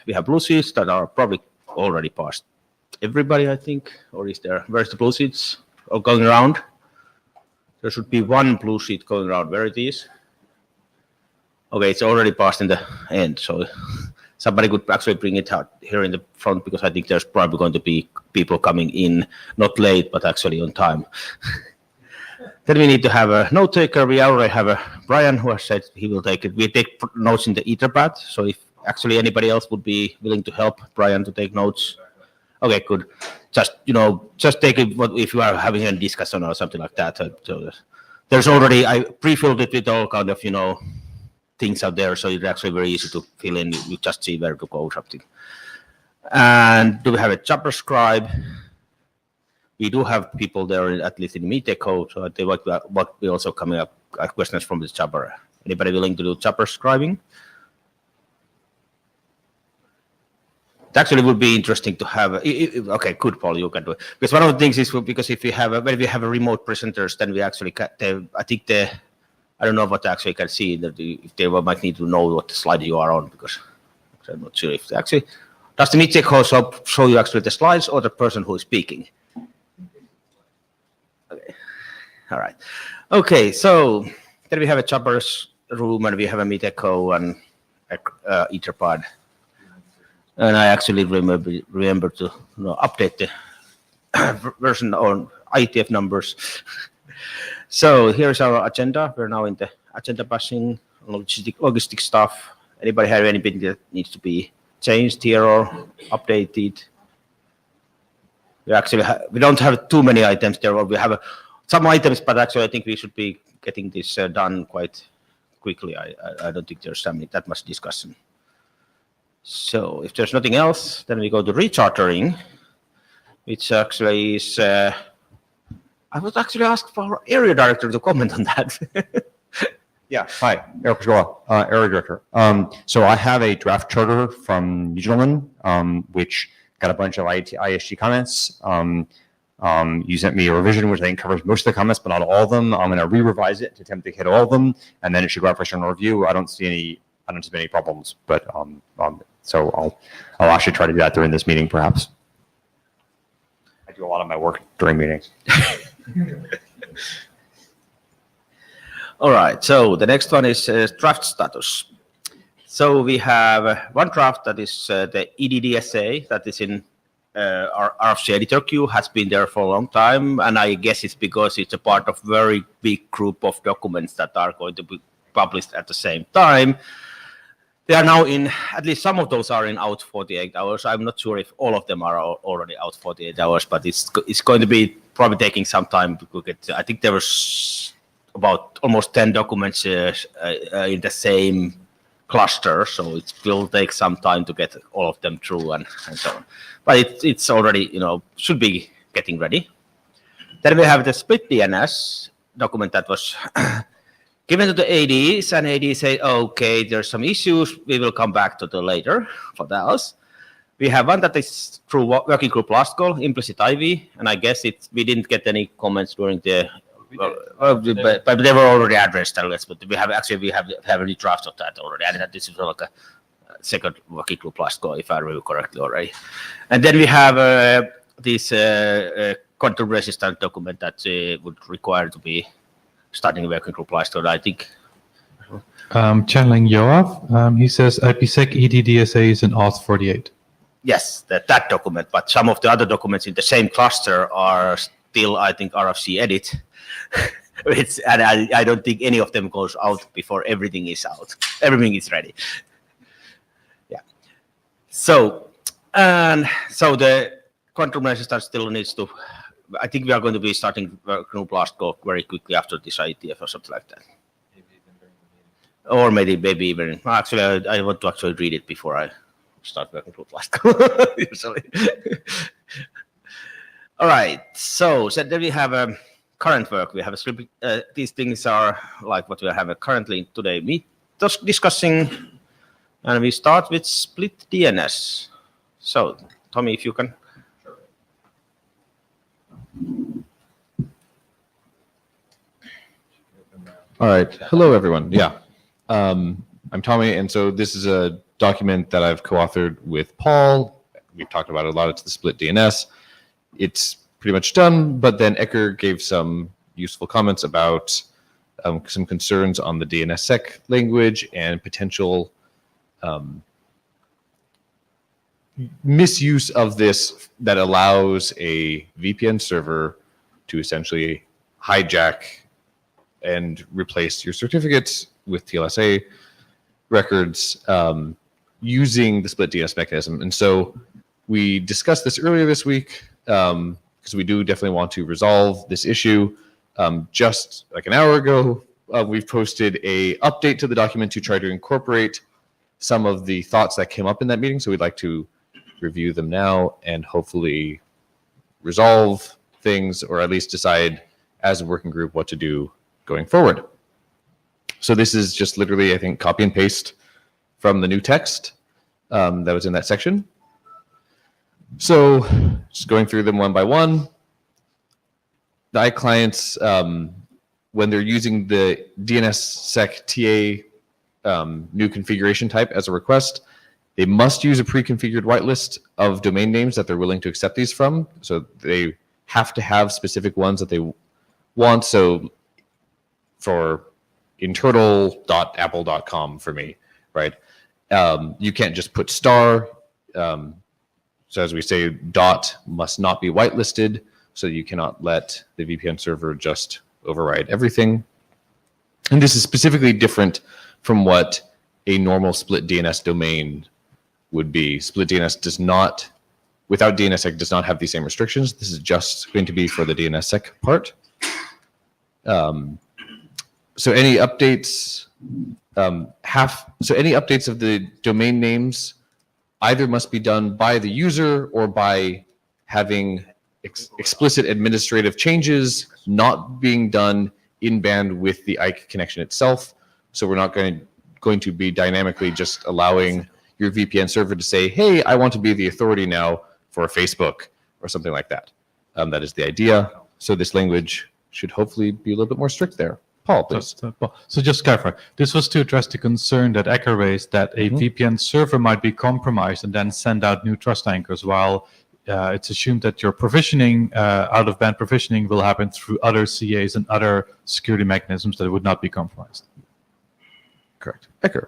we have blue sheets that are probably already passed everybody, I think, or is there, where's the blue sheets going around? There should be one blue sheet going around. Where it is? Okay, it's already passed in the end, so somebody could actually bring it out here in the front, because I think there's probably going to be people coming in, not late, but actually on time. Then we need to have a note taker. We already have a Brian who has said he will take it. We take notes in the Etherpad, so if actually anybody else would be willing to help Brian to take notes. Okay, good. Just take it if you are having a discussion or something like that. So there's already, I pre-filled it with all kind of, things out there, so it's actually very easy to fill in. You just see where to go something. And do we have a chapter scribe? We do have people there, at least in Meeteco, so they what we also coming up questions from the chapter. Anybody willing to do chapter scribing? It actually would be interesting to have. Okay, good, Paul, you can do it. Because one of the things is because if we have when we have a remote presenters, then we actually I think I don't know what they actually can see, that if they might need to know what slide you are on, because I'm not sure if they actually does the Meeteco show you actually the slides or the person who is speaking. Okay, all right. Okay, so then we have a chapters room, and we have a Meeteco and Etherpad. And I actually remember to update the version on IETF numbers. So here's our agenda. We're now in the agenda passing, logistic stuff. Anybody have anything that needs to be changed here or updated? We don't have too many items there. We have some items, but actually I think we should be getting this done quite quickly. I don't think there's that much discussion. So if there's nothing else, then we go to rechartering, which actually is, I would actually ask for our area director to comment on that. Yeah, hi, Eric Pajola, area director. So I have a draft charter from you gentlemen, which got a bunch of ISG comments. You sent me a revision, which I think covers most of the comments, but not all of them. I'm going to re-revise it to attempt to hit all of them, and then it should go out for external review. I don't see any problems, but so I'll actually try to do that during this meeting, perhaps. I do a lot of my work during meetings. All right, so the next one is draft status. So we have one draft that is the EDDSA that is in our RFC editor queue, has been there for a long time, and I guess it's because it's a part of very big group of documents that are going to be published at the same time. They are now in, at least some of those are in out 48 hours. I'm not sure if all of them are already out 48 hours, but it's going to be probably taking some time to get. I think there was about almost 10 documents in the same cluster, so it will take some time to get all of them through and so on. But it's already, should be getting ready. Then we have the split DNS document that was given to the ADs, and ADs say, okay, there's some issues. We will come back to the later for those. We have one that is through working group last call, implicit IV, and I guess we didn't get any comments during the, but they were already addressed, I guess. But we have any drafts of that already. And this is like a second working group last call, if I remember correctly already. And then we have this control resistant document that would require to be starting working group last call, I think. Channeling Yoav, he says IPSEC EDDSA is in auth 48. Yes, that document, but some of the other documents in the same cluster are still, I think, RFC edit. And I don't think any of them goes out before everything is out. Everything is ready. Yeah. So the control resistance still needs to, I think we are going to be starting group last go very quickly after this IETF or something like that. Or maybe even, actually, I want to actually read it before I start working group last go, usually. All right, so then we have current work. We have these things are like what we have currently today discussing, and we start with split DNS. So, Tommy, if you can. All right. Hello, everyone. Yeah. I'm Tommy, and so this is a document that I've co-authored with Paul. We've talked about it a lot. It's the split DNS. It's pretty much done, but then Ecker gave some useful comments about some concerns on the DNSSEC language and potential misuse of this that allows a VPN server to essentially hijack and replace your certificates with TLSA records using the split DNS mechanism. And so we discussed this earlier this week because we do definitely want to resolve this issue. Just like an hour ago, we've posted a update to the document to try to incorporate some of the thoughts that came up in that meeting. So we'd like to review them now and hopefully resolve things, or at least decide as a working group what to do going forward. So this is just literally, I think, copy and paste from the new text that was in that section. So just going through them one by one. The iClients, when they're using the DNSSEC TA new configuration type as a request, they must use a pre-configured whitelist of domain names that they're willing to accept these from. So they have to have specific ones that they want. So for internal.apple.com for me, right? You can't just put star. So as we say, dot must not be whitelisted. So you cannot let the VPN server just override everything. And this is specifically different from what a normal split DNS domain would be. Split DNS does not, without DNSSEC, does not have these same restrictions. This is just going to be for the DNSSEC part. So any updates any updates of the domain names either must be done by the user or by having explicit administrative changes not being done in band with the IKE connection itself. So we're not going to be dynamically just allowing your VPN server to say, hey, I want to be the authority now for Facebook or something like that. That is the idea. So this language should hopefully be a little bit more strict there. Paul, please. So just to clarify, this was to address the concern that Ecker raised that a VPN server might be compromised and then send out new trust anchors, while it's assumed that your provisioning, out-of-band provisioning, will happen through other CAs and other security mechanisms that would not be compromised. Correct. Ecker.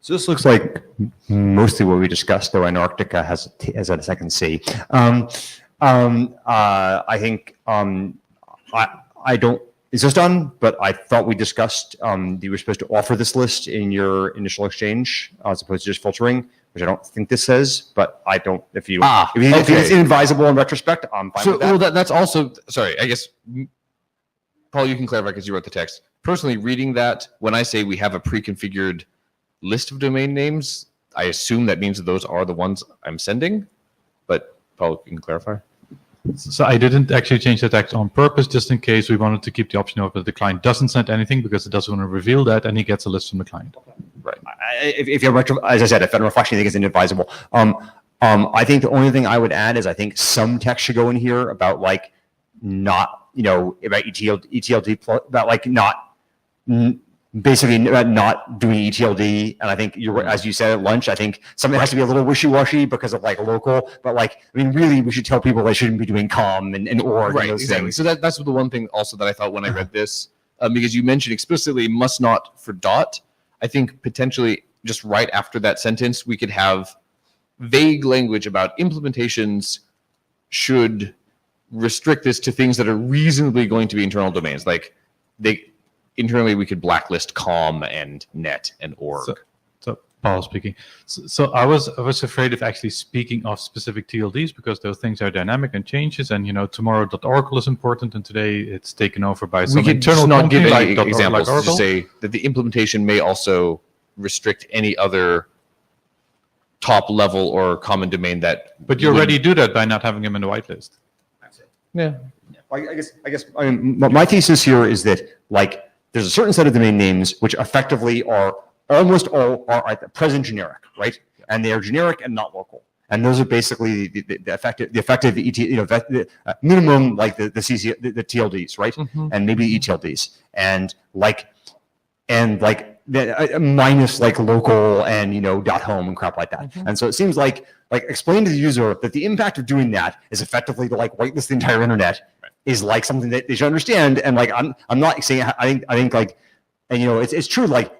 So this looks like mostly what we discussed, though Antarctica has a second C. I think I don't. Is this done? But I thought we discussed you were supposed to offer this list in your initial exchange as opposed to just filtering, which I don't think this says. But I don't. If it's inadvisable in retrospect, I'm fine with that. Well, that's also, sorry, I guess, Paul, you can clarify because you wrote the text. Personally, reading that, when I say we have a pre-configured list of domain names, I assume that means that those are the ones I'm sending. But Paul, you can clarify. So I didn't actually change the text on purpose, just in case we wanted to keep the option open that the client doesn't send anything because it doesn't want to reveal that, and he gets a list from the client. Right. If you're as I said, if I'm reflecting, I think it's inadvisable. I think the only thing I would add is I think some text should go in here about like not, about ETLD, about like not basically not doing ETLD. And I think as you said at lunch, I think something has to be a little wishy-washy because of like local, but like, I mean, really we should tell people they shouldn't be doing COM and org. Right, and those exactly. things. So that's the one thing also that I thought when I read this, because you mentioned explicitly must not for dot. I think potentially just right after that sentence, we could have vague language about implementations should restrict this to things that are reasonably going to be internal domains. Like internally, we could blacklist COM and net and org. So Paul speaking. So I was afraid of actually speaking of specific TLDs because those things are dynamic and changes. And tomorrow.oracle is important, and today it's taken over by some internal not give company any examples. Oracle. Just say that the implementation may also restrict any other top level or common domain that. But you already do that by not having them in the whitelist. That's it. Yeah. I guess my thesis here is that like there's a certain set of domain names which effectively are almost all are at the present generic, right? And they are generic and not local. And those are basically the effective minimum like the TLDs, right? Mm-hmm. And maybe ETLDs. And minus like local and .home and crap like that. And so it seems like explain to the user that the impact of doing that is effectively to like whitelist the entire internet is like something that they should understand. And like I'm not saying I think like, and it's true, like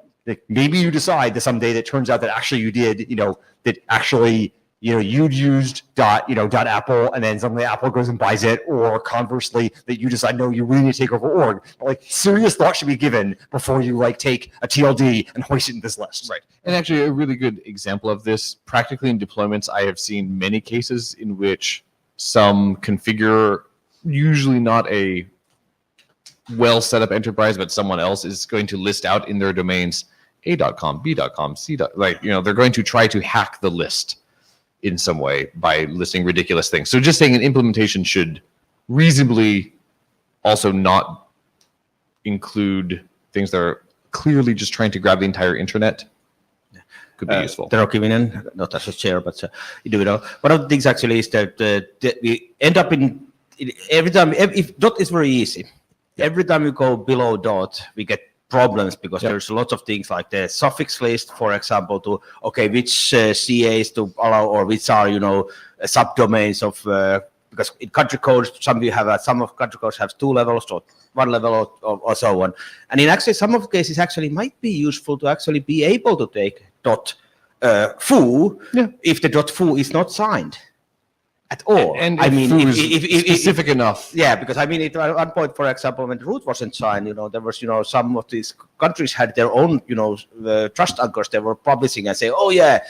maybe you decide that someday that turns out that actually you did that actually you'd used .apple, and then suddenly Apple goes and buys it, or conversely that you decide no, you really need to take over org. But like serious thought should be given before you like take a TLD and hoist it in this list. Right. And actually a really good example of this, practically in deployments, I have seen many cases in which some configure, usually not a well set up enterprise, but someone else is going to list out in their domains A.com, B.com, C. Like, they're going to try to hack the list in some way by listing ridiculous things. So just saying an implementation should reasonably also not include things that are clearly just trying to grab the entire internet could be useful. Tero Kivinen, not as a chair, but one of the things actually is that we end up in every time, if dot is very easy, every time you go below dot, we get problems because there's lots of things like the suffix list, for example, to which CAs to allow, or which are subdomains of because in country codes some of country codes have 2 levels or 1 level or so on, and in actually some of the cases actually might be useful to actually be able to take dot foo if the dot foo is not signed at all. And I mean, if specific enough. Yeah, because I mean, at one point, for example, when the root wasn't signed, there was, some of these countries had their own, trust anchors they were publishing and say, oh yeah,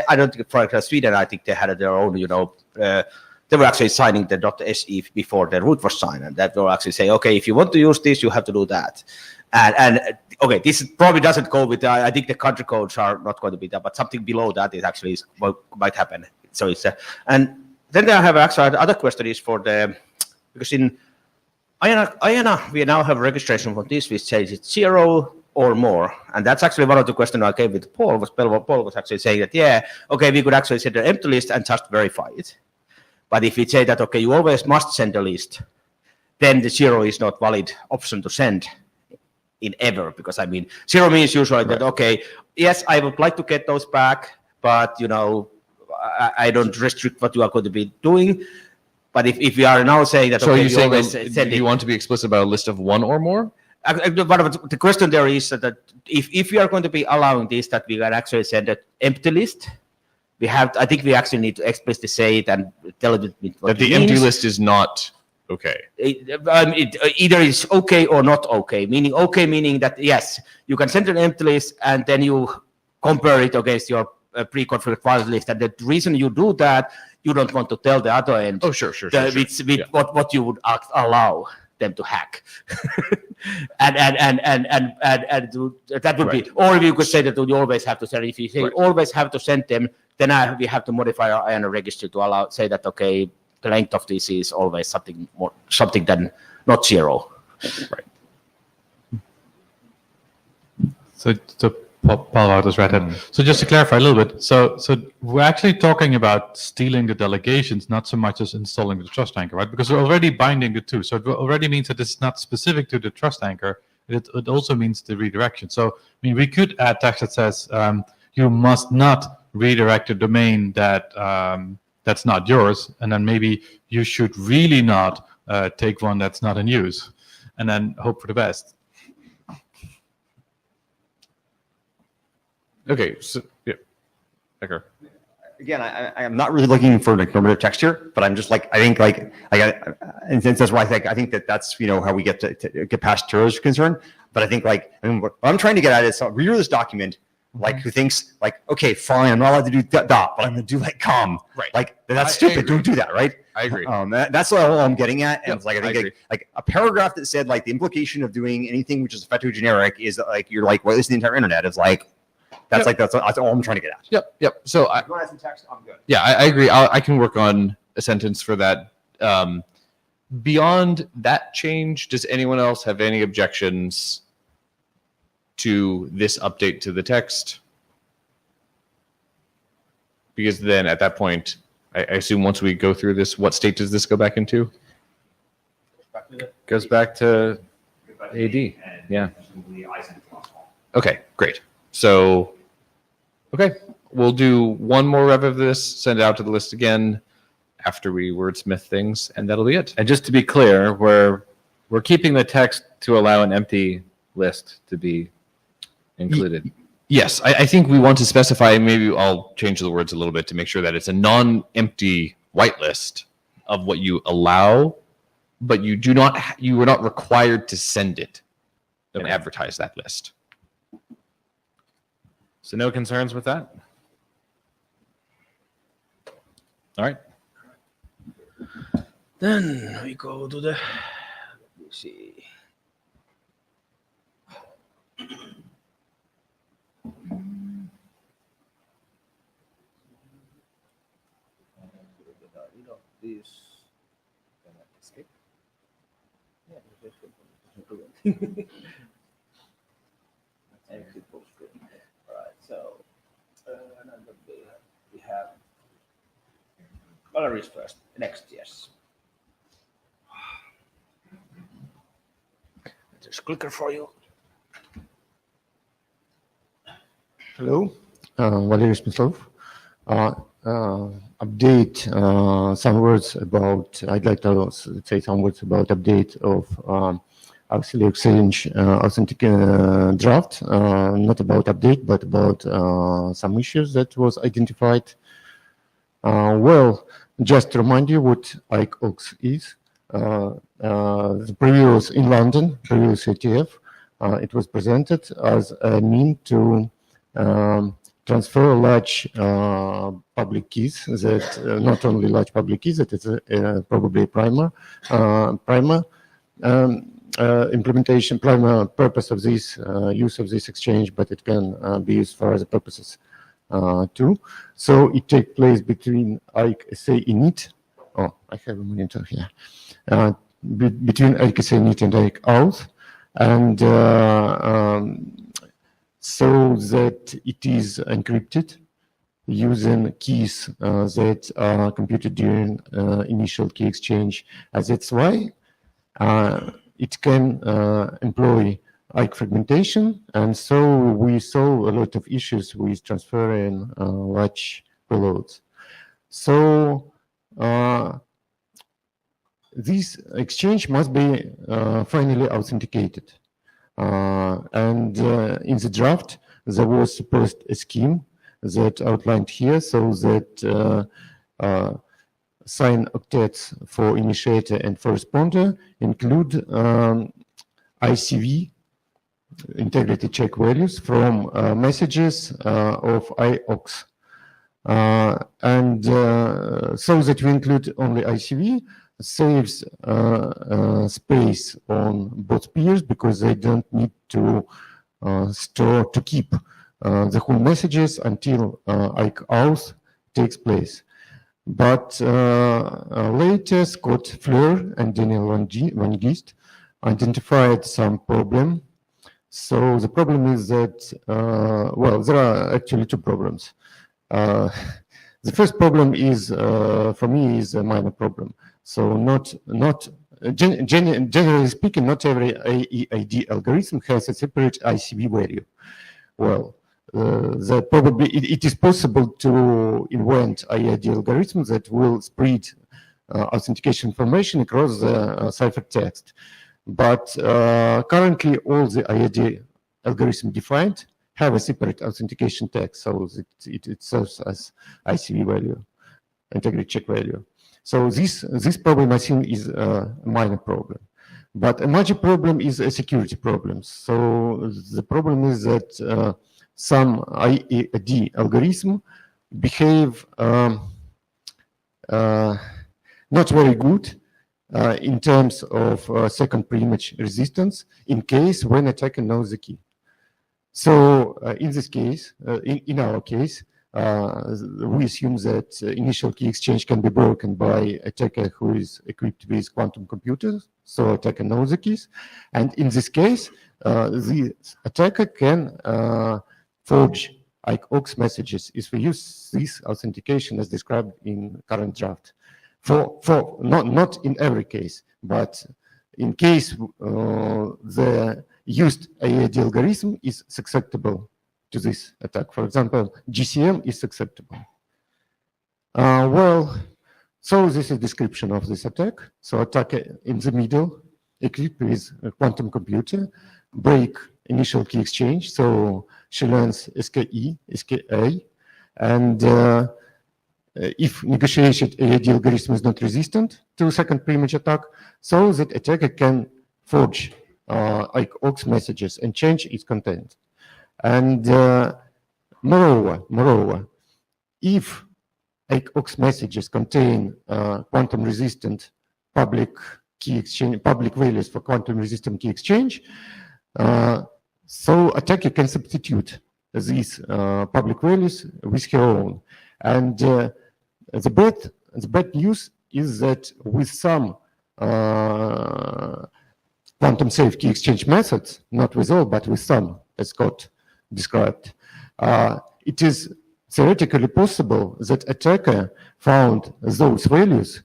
I don't think, for example, Sweden, I think they had their own, they were actually signing the .se before the root was signed, and that will actually say, okay, if you want to use this, you have to do that. And okay, this probably doesn't go with, I think the country codes are not going to be that, but something below that it actually is what might happen. So it's, and then I have actually other question is for because in IANA, we now have registration for this, which says it's 0 or more. And that's actually one of the questions I gave with Paul, Paul was actually saying that, we could actually set an empty list and just verify it. But if we say that, you always must send a list, then the 0 is not valid option to send in ever. Because I mean, 0 means usually that, yes, I would like to get those back, but, I don't restrict what you are going to be doing. But if we are now saying that, so you saying do you want to be explicit about a list of 1 or more? The question there is that if we are going to be allowing this, that we can actually send an empty list, I think we actually need to explicitly say it and tell it what that the empty list is not okay. Either it's okay or not okay. Meaning that yes, you can send an empty list and then you compare it against your pre-configured file list, and the reason you do that, you don't want to tell the other end. Oh, sure. What you would allow them to hack, and that would be. Or you could say that you always have to send. If you say always have to send them, then we have to modify our IANA registry to say that the length of this is always something than not 0. Right. So Paul Wouters, Red Hat. So just to clarify a little bit, so we're actually talking about stealing the delegations, not so much as installing the trust anchor, right? Because we're already binding the two. So it already means that it's not specific to the trust anchor. It also means the redirection. So I mean, we could add text that says you must not redirect a domain that that's not yours, and then maybe you should really not take one that's not in use, and then hope for the best. Okay, so Becker. Again, I am not really looking for like normative text here, but I'm just like I think and that's why I think that's how we get to get past Tero's concern. But I think what I'm trying to get at is a reader of this document who thinks okay, fine, I'm not allowed to do dot, but I'm going to do com. Right. That's stupid. Don't do that. Right. I agree. That's all I'm getting at. And I think a paragraph that said the implication of doing anything which is effectively generic is that you're well, this is the entire internet. It's that's all I'm trying to get at. Yep. So if you want to add some text, I'm good. Yeah, I agree. I can work on a sentence for that. Beyond that change, does anyone else have any objections to this update to the text? Because then at that point, I assume once we go through this, what state does this go back into? Goes back to AD. Yeah. Okay, great. So, okay, we'll do one more rev of this, send it out to the list again after we wordsmith things, and that'll be it. And just to be clear, we're keeping the text to allow an empty list to be included. Yes, I think we want to specify, maybe I'll change the words a little bit to make sure that it's a non-empty whitelist of what you allow, but you are not required to send it and advertise that list. So no concerns with that? All right. Then we go to the, let me see. All right, so we have galleries first. Next, yes. There's a clicker for you. Hello, Valery Smyslov. Update some words about, I'd like to say some words about update of Auxiliary Exchange authentic draft, not about update, but about some issues that was identified. Well, just to remind you what IETF is. The previous in London, previous IETF, it was presented as a mean to transfer large public keys that not only large public keys, that is probably primer implementation, primer purpose of this use of this exchange, but it can be used for other purposes too. So it takes place between IETF init. Oh, I have a monitor here. Between IETF init and IETF and so that it is encrypted using keys that are computed during initial key exchange. That's why it can employ IETF fragmentation, and so we saw a lot of issues with transferring large payloads. So this exchange must be finally authenticated. And in the draft, there was supposed a scheme that outlined here, so that sign octets for initiator and for responder include ICV, integrity check values, from messages of IOX. And so that we include only ICV saves space on both peers, because they don't need to keep the whole messages until IETF takes place. But later, Scott Fleur and Daniel Van Geest identified some problem. So the problem is that, well, there are actually two problems. The first problem is, for me, is a minor problem. So generally speaking, not every AEID algorithm has a separate ICV value. Well, it is possible to invent IED algorithms that will spread authentication information across the ciphertext. But currently, all the IED algorithms defined have a separate authentication text, so it serves as ICV value, integrity check value. So this problem, I think, is a minor problem. But a major problem is a security problem. So the problem is that some IED algorithm behave not very good in terms of second pre-image resistance in case when attacker knows the key. So in this case, in our case, we assume that initial key exchange can be broken by attacker who is equipped with quantum computers, so attacker knows the keys. And in this case, the attacker can forge IOX messages if we use this authentication as described in current draft. For not in every case, but in case the used IAD algorithm is susceptible to this attack. For example, GCM is susceptible. Well, so this is description of this attack. So attacker in the middle, equipped with a quantum computer, break initial key exchange. So she learns SKE, SKA, and if negotiated IAD algorithm is not resistant to second pre-image attack, so that attacker can forge IOX messages and change its content. And moreover, if IOX messages contain quantum resistant public key exchange, public values for quantum resistant key exchange, so attacker can substitute these public values with her own. And the bad news is that with some quantum safe key exchange methods, not with all, but with some, as Scott described, it is theoretically possible that attacker found those values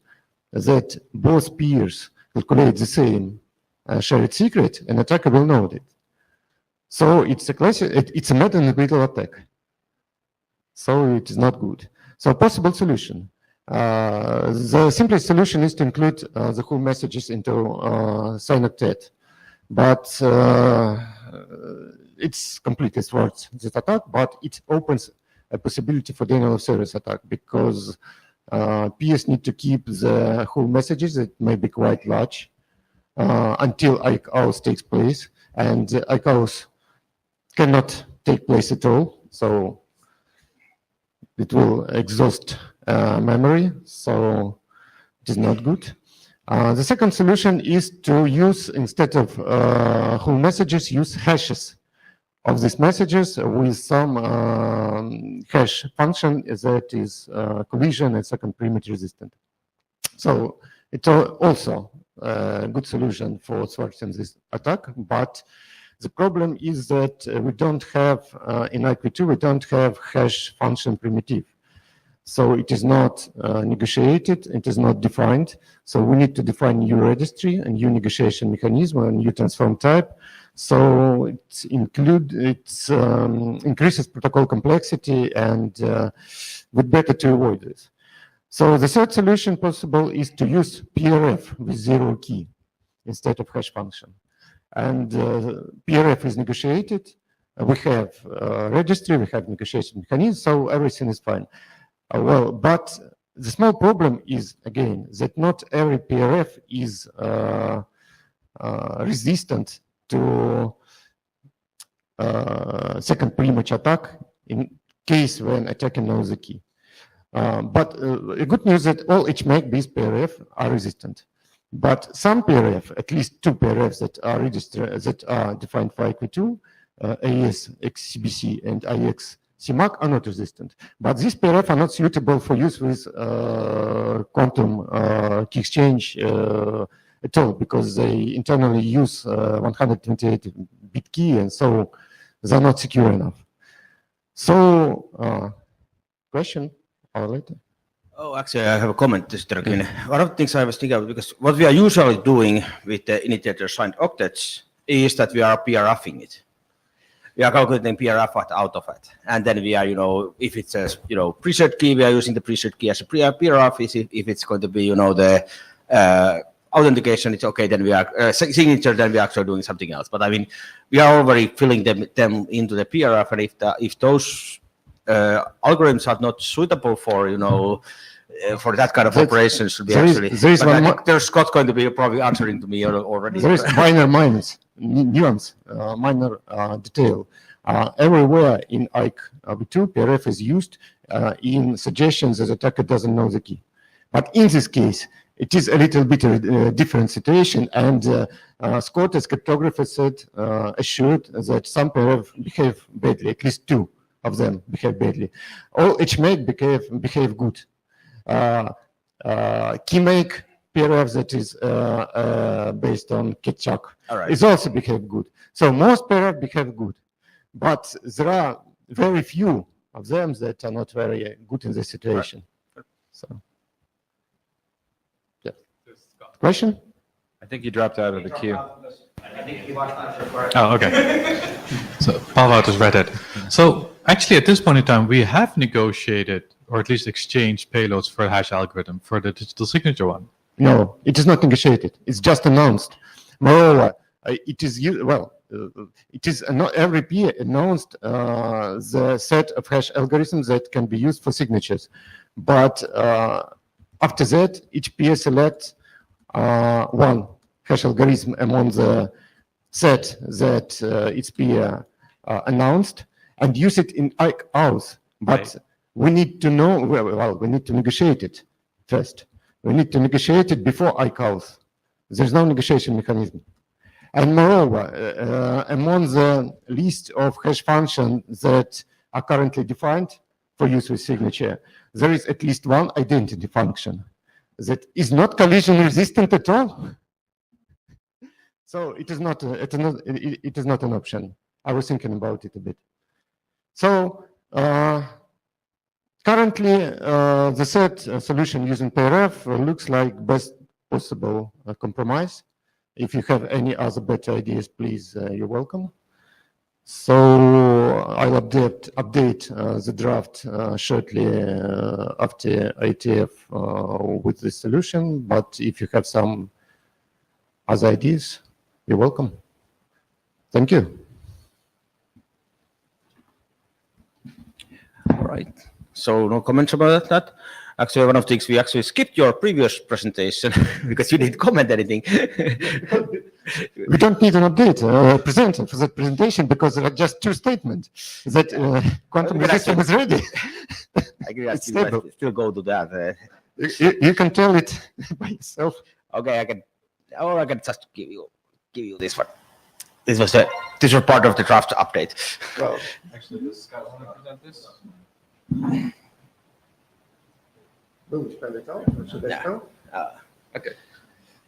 that both peers calculate the same shared secret, and attacker will know it. So it's a meta-integral attack. So it is not good. So possible solution. The simplest solution is to include the whole messages into SINOCTET, but it's completely thwarts this attack, but it opens a possibility for denial of service attack because peers need to keep the whole messages that may be quite large until ICAOS takes place, and ICAOS cannot take place at all, so it will exhaust memory, so it is not good. The second solution is to use, instead of whole messages, use hashes of these messages with some hash function that is collision and second pre-image resistant. So it's also a good solution for thwarting this attack, but the problem is that we don't have, in IQ2, we don't have hash function primitive. So it is not negotiated, it is not defined. So we need to define new registry, a new negotiation mechanism, a new transform type. So it increases protocol complexity, and we'd better to avoid this. So the third solution possible is to use PRF with zero key instead of hash function. And PRF is negotiated. We have registry, we have negotiation mechanism, so everything is fine. Well, but the small problem is, again, that not every PRF is resistant to second pre-image attack in case when attacker knows the key. But a good news that all HMAC-based PRF are resistant. But some PRF, at least two PRFs that are registered, that are defined for IQ2, AES-XCBC and IEX-CMAC are not resistant. But these PRF are not suitable for use with quantum key exchange at all, because they internally use 128-bit key, and so they're not secure enough. So, question or later? Oh, actually, I have a comment, Mr. Kin. One of the things I was thinking about, because what we are usually doing with the initiator signed octets is that we are PRFing it. We are calculating PRF out of it. And then we are, if it says, preset key, we are using the preset key as a PRF. If it's going to be, the authentication, it's okay, then we are, signature, then we are actually doing something else. But I mean, we are already filling them into the PRF, and if those algorithms are not suitable for, for that kind of operation, should be actually. But I think there's Scott going to be probably answering to me already. There is minor nuance, minor detail. Everywhere in IQ2, PRF is used in suggestions that attacker doesn't know the key. But in this case, it is a little bit a different situation, and Scott, as cryptographer, said, assured that some PRF behave badly, at least two of them behave badly. All HMAC behave good. KeyMake PRF that is based on Ketchuk is also behave good. So most PRF behave good, but there are very few of them that are not very good in this situation. Right. So, yeah. Question? I think you dropped out of the queue. Oh, okay. So Pavel just read it. So actually, at this point in time, we have negotiated or at least exchanged payloads for a hash algorithm for the digital signature one. No, it is not negotiated. It's just announced. Moreover, it is not every peer announced the set of hash algorithms that can be used for signatures. But after that, each peer selects one hash algorithm among the set that its peer announced and use it in ours. But Right. we need to know, well, we need to negotiate it first. We need to negotiate it before ICAOs. There's no negotiation mechanism. And moreover, among the list of hash functions that are currently defined for use with signature, there is at least one identity function that is not collision resistant at all. So it is not an option. I was thinking about it a bit. So currently, the set solution using PRF looks like best possible compromise. If you have any other better ideas, please, you're welcome. So I'll update the draft shortly after IETF with this solution. But if you have some other ideas, you're welcome. Thank you. All right. So no comments about that. Actually, one of the things we actually skipped your previous presentation because you didn't comment anything. We don't need an update presenter for that presentation because there are just two statements that quantum system is ready. I can It's still, stable. still go to that. You can tell it by yourself. Okay, I can just give you this one. This was part of the draft update. Well, Actually, does Scott want to present this? Okay.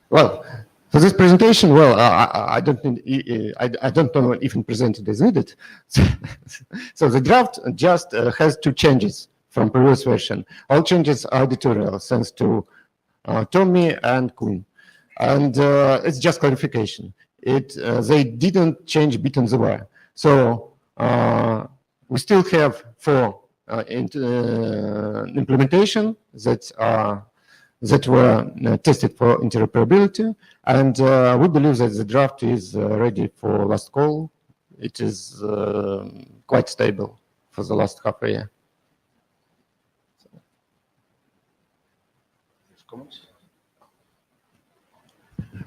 Well, for this presentation, well, I don't need, I don't know what even presented is needed. So the draft just has two changes from previous version. All changes are editorial, thanks to Tommy and Kuhn. And it's just clarification. They didn't change bit on the wire. So we still have four implementation that were tested for interoperability, and we believe that the draft is ready for last call. It is quite stable for the last half a year.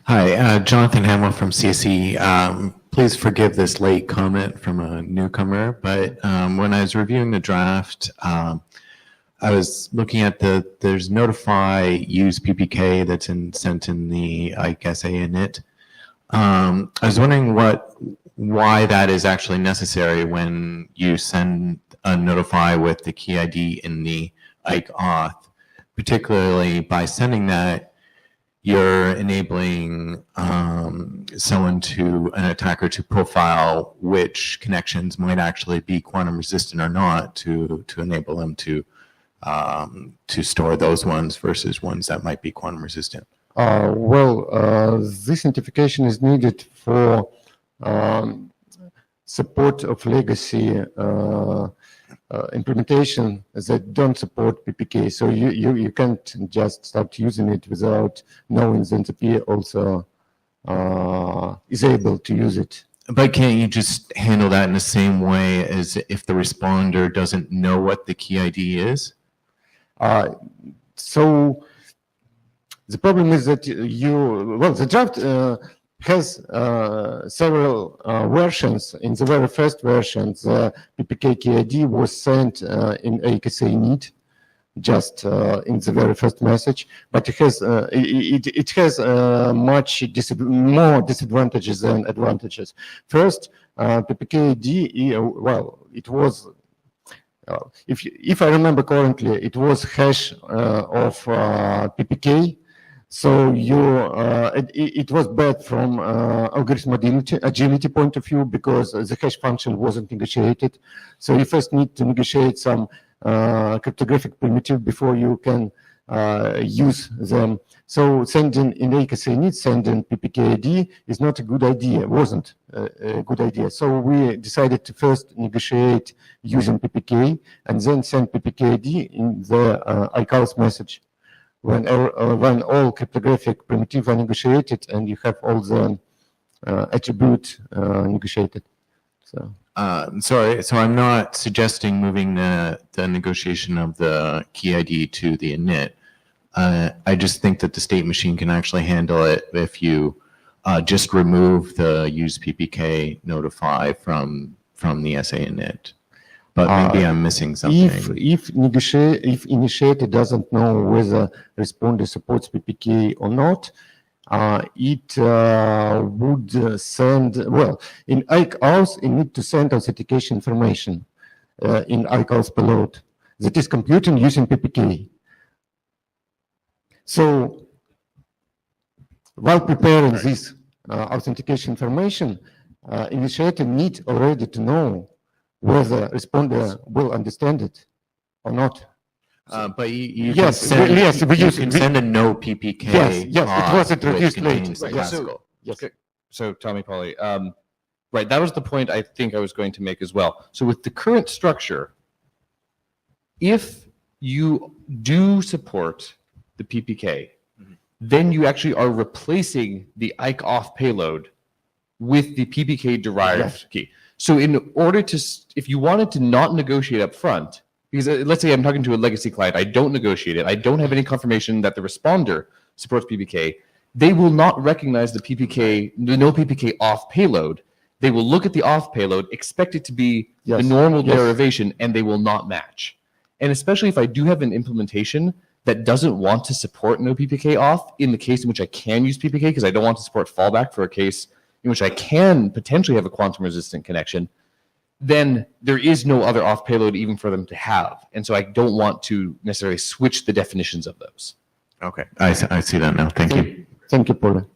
Hi, Jonathan Hamill from CSE. Please forgive this late comment from a newcomer, but when I was reviewing the draft, I was looking at there's notify use PPK that's sent in the IETF init. I was wondering why that is actually necessary when you send a notify with the key ID in the IC auth, particularly by sending that you're enabling an attacker to profile which connections might actually be quantum resistant or not to enable them to store those ones versus ones that might be quantum resistant. This identification is needed for support of legacy implementation that don't support PPK. So you can't just start using it without knowing that the peer also is able to use it. But can't you just handle that in the same way as if the responder doesn't know what the key ID is? So the problem is that the draft has several versions. In the very first version, the PPK key ID was sent in AKSA init, just in the very first message. But it has much more disadvantages than advantages. First, PPK ID, it was. If I remember correctly, it was hash of PPK. So it was bad from algorithm agility point of view because the hash function wasn't negotiated. So you first need to negotiate some cryptographic primitive before you can use them. So sending in AKC init, sending PPK ID is not a good idea, wasn't a good idea. So we decided to first negotiate using PPK and then send PPK ID in the ICALS message. When all cryptographic primitives are negotiated and you have all the attribute negotiated. So. Sorry, so I'm not suggesting moving the negotiation of the key ID to the init. I just think that the state machine can actually handle it if you just remove the use PPK notify from the SA init. But maybe I'm missing something. If initiator doesn't know whether responder supports PPK or not, it would send, well, in ICALS, it need to send authentication information in ICALS payload that is computing using PPK. So while preparing this authentication information, initiator need already to know whether responder will understand it or not. But you Yes, can send, yes, we you use- can we- send a no PPK. Yes, yes, it was which introduced contains later. the Yes. classical. Yes. So Tommy Polly, right, that was the point I think I was going to make as well. So with the current structure, if you do support the PPK, then you actually are replacing the IKE off payload with the PPK derived Yes. key. So in order to, if you wanted to not negotiate up front, because let's say I'm talking to a legacy client, I don't negotiate it, I don't have any confirmation that the responder supports PPK, they will not recognize the PPK, the no PPK off payload. They will look at the off payload, expect it to be the Yes. normal Yes. derivation, and they will not match. And especially if I do have an implementation that doesn't want to support no PPK off in the case in which I can use PPK because I don't want to support fallback for a case in which I can potentially have a quantum resistant connection, then there is no other off payload even for them to have. And so I don't want to necessarily switch the definitions of those. Okay, I see that now. Thank you. Thank you, Paula.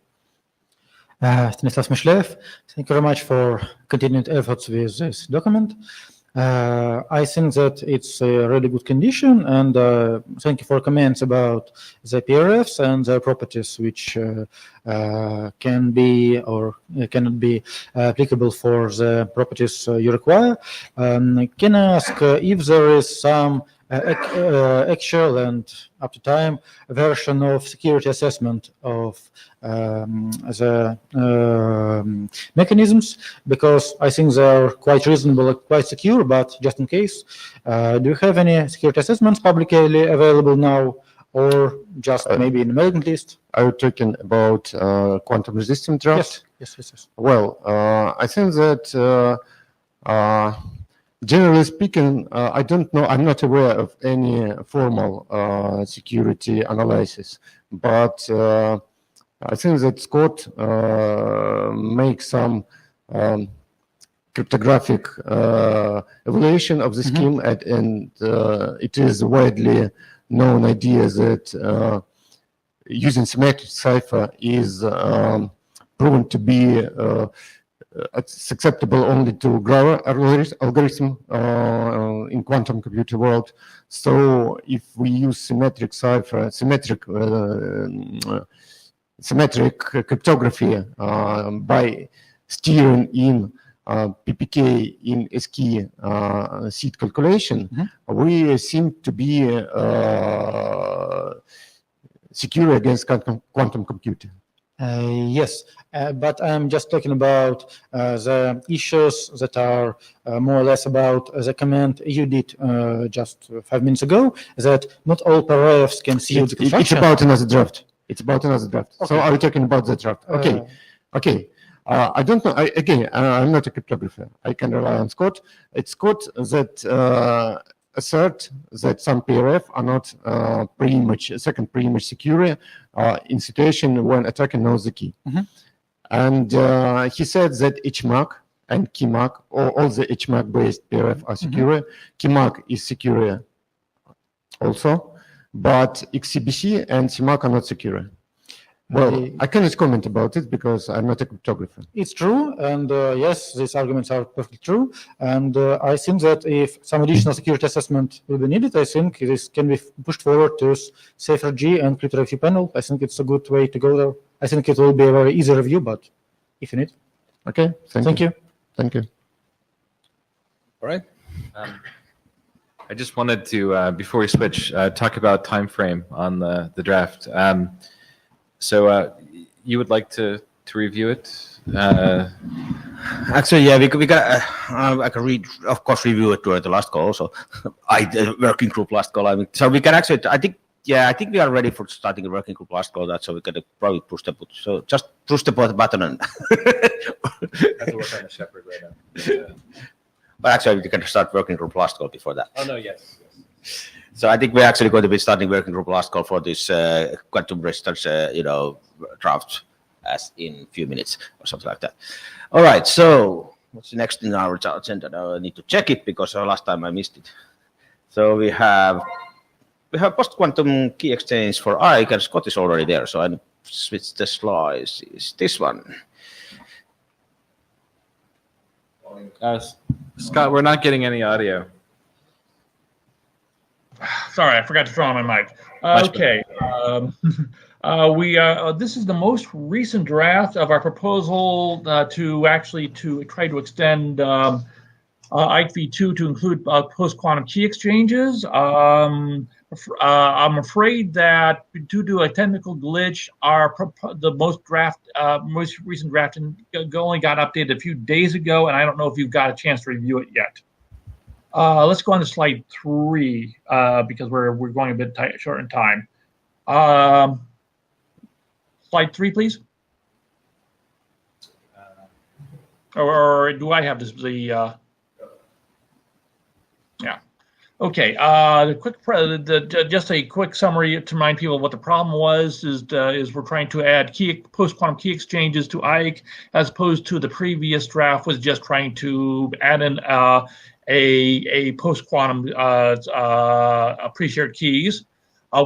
Stanislav Mishlev, thank you very much for continued efforts with this document. I think that it's a really good condition, and thank you for comments about the PRFs and the properties which can be or cannot be applicable for the properties you require. Can I ask if there is some actual and up to time version of security assessment of the mechanisms, because I think they are quite reasonable, quite secure, but just in case, do you have any security assessments publicly available now, or just maybe in the mailing list? Are you talking about quantum resistant draft? Yes. Well, I think that generally speaking, I don't know, I'm not aware of any formal security analysis, but I think that Scott makes some cryptographic evaluation of the scheme, and it is widely known idea that using symmetric cipher is proven to be acceptable only to Grover algorithm in quantum computer world. So if we use symmetric cipher, symmetric cryptography by steering in PPK in SKI seed calculation, we seem to be secure against quantum computing. Yes, but I'm just talking about the issues that are more or less about the comment you did just 5 minutes ago, that not all PRFs can see the It's construction. about another draft. It's about another draft. So Okay. are we talking about the draft? Okay. Okay. I don't know. I'm not a cryptographer. I can rely on Scott. It's Scott that assert that some PRF are not pretty much secure in situation when attacker knows the key. And he said that HMAC and KeyMac, or all the HMAC based PRF are secure. KeyMac is secure also, but XCBC and CMAC are not secure. Well, I cannot comment about it because I'm not a cryptographer. It's true, and yes, these arguments are perfectly true. And I think that if some additional security assessment will be needed, I think this can be pushed forward to Safer G and cryptography panel. I think it's a good way to go there. I think it will be a very easy review, but if you need. Okay, Thank you. Thank you. All right. I just wanted to, before we switch, talk about time frame on the draft. So you would like to review it? Actually, yeah, we got. I can read, of course, review it during the last call. So, working group last call. I mean, so we can actually. I think we are ready for starting a working group last call. So we can probably push the button. So just push the button and. I have to work on the shepherd right now. But actually, we can start working group last call before that. Oh no, yes. So I think we're actually going to be starting working group last call for this quantum resistance, draft as in a few minutes or something like that. All right. So what's next in our agenda? Now I need to check it because last time I missed it. So we have post-quantum key exchange for IKE, and Scott is already there. So I switch the slides. Is this one? Scott, we're not getting any audio. Sorry, I forgot to turn on my mic. Okay. This is the most recent draft of our proposal to try to extend IKE v2 to include post-quantum key exchanges. I'm afraid that due to a technical glitch, the most recent draft only got updated a few days ago, and I don't know if you've got a chance to review it yet. Let's go on to slide 3 because we're going a bit short in time. Slide 3, please. Or do I have this? Yeah. Okay. Just a quick summary to remind people what the problem was is we're trying to add post-quantum key exchanges to IKE as opposed to the previous draft was just trying to add in a post-quantum pre-shared keys.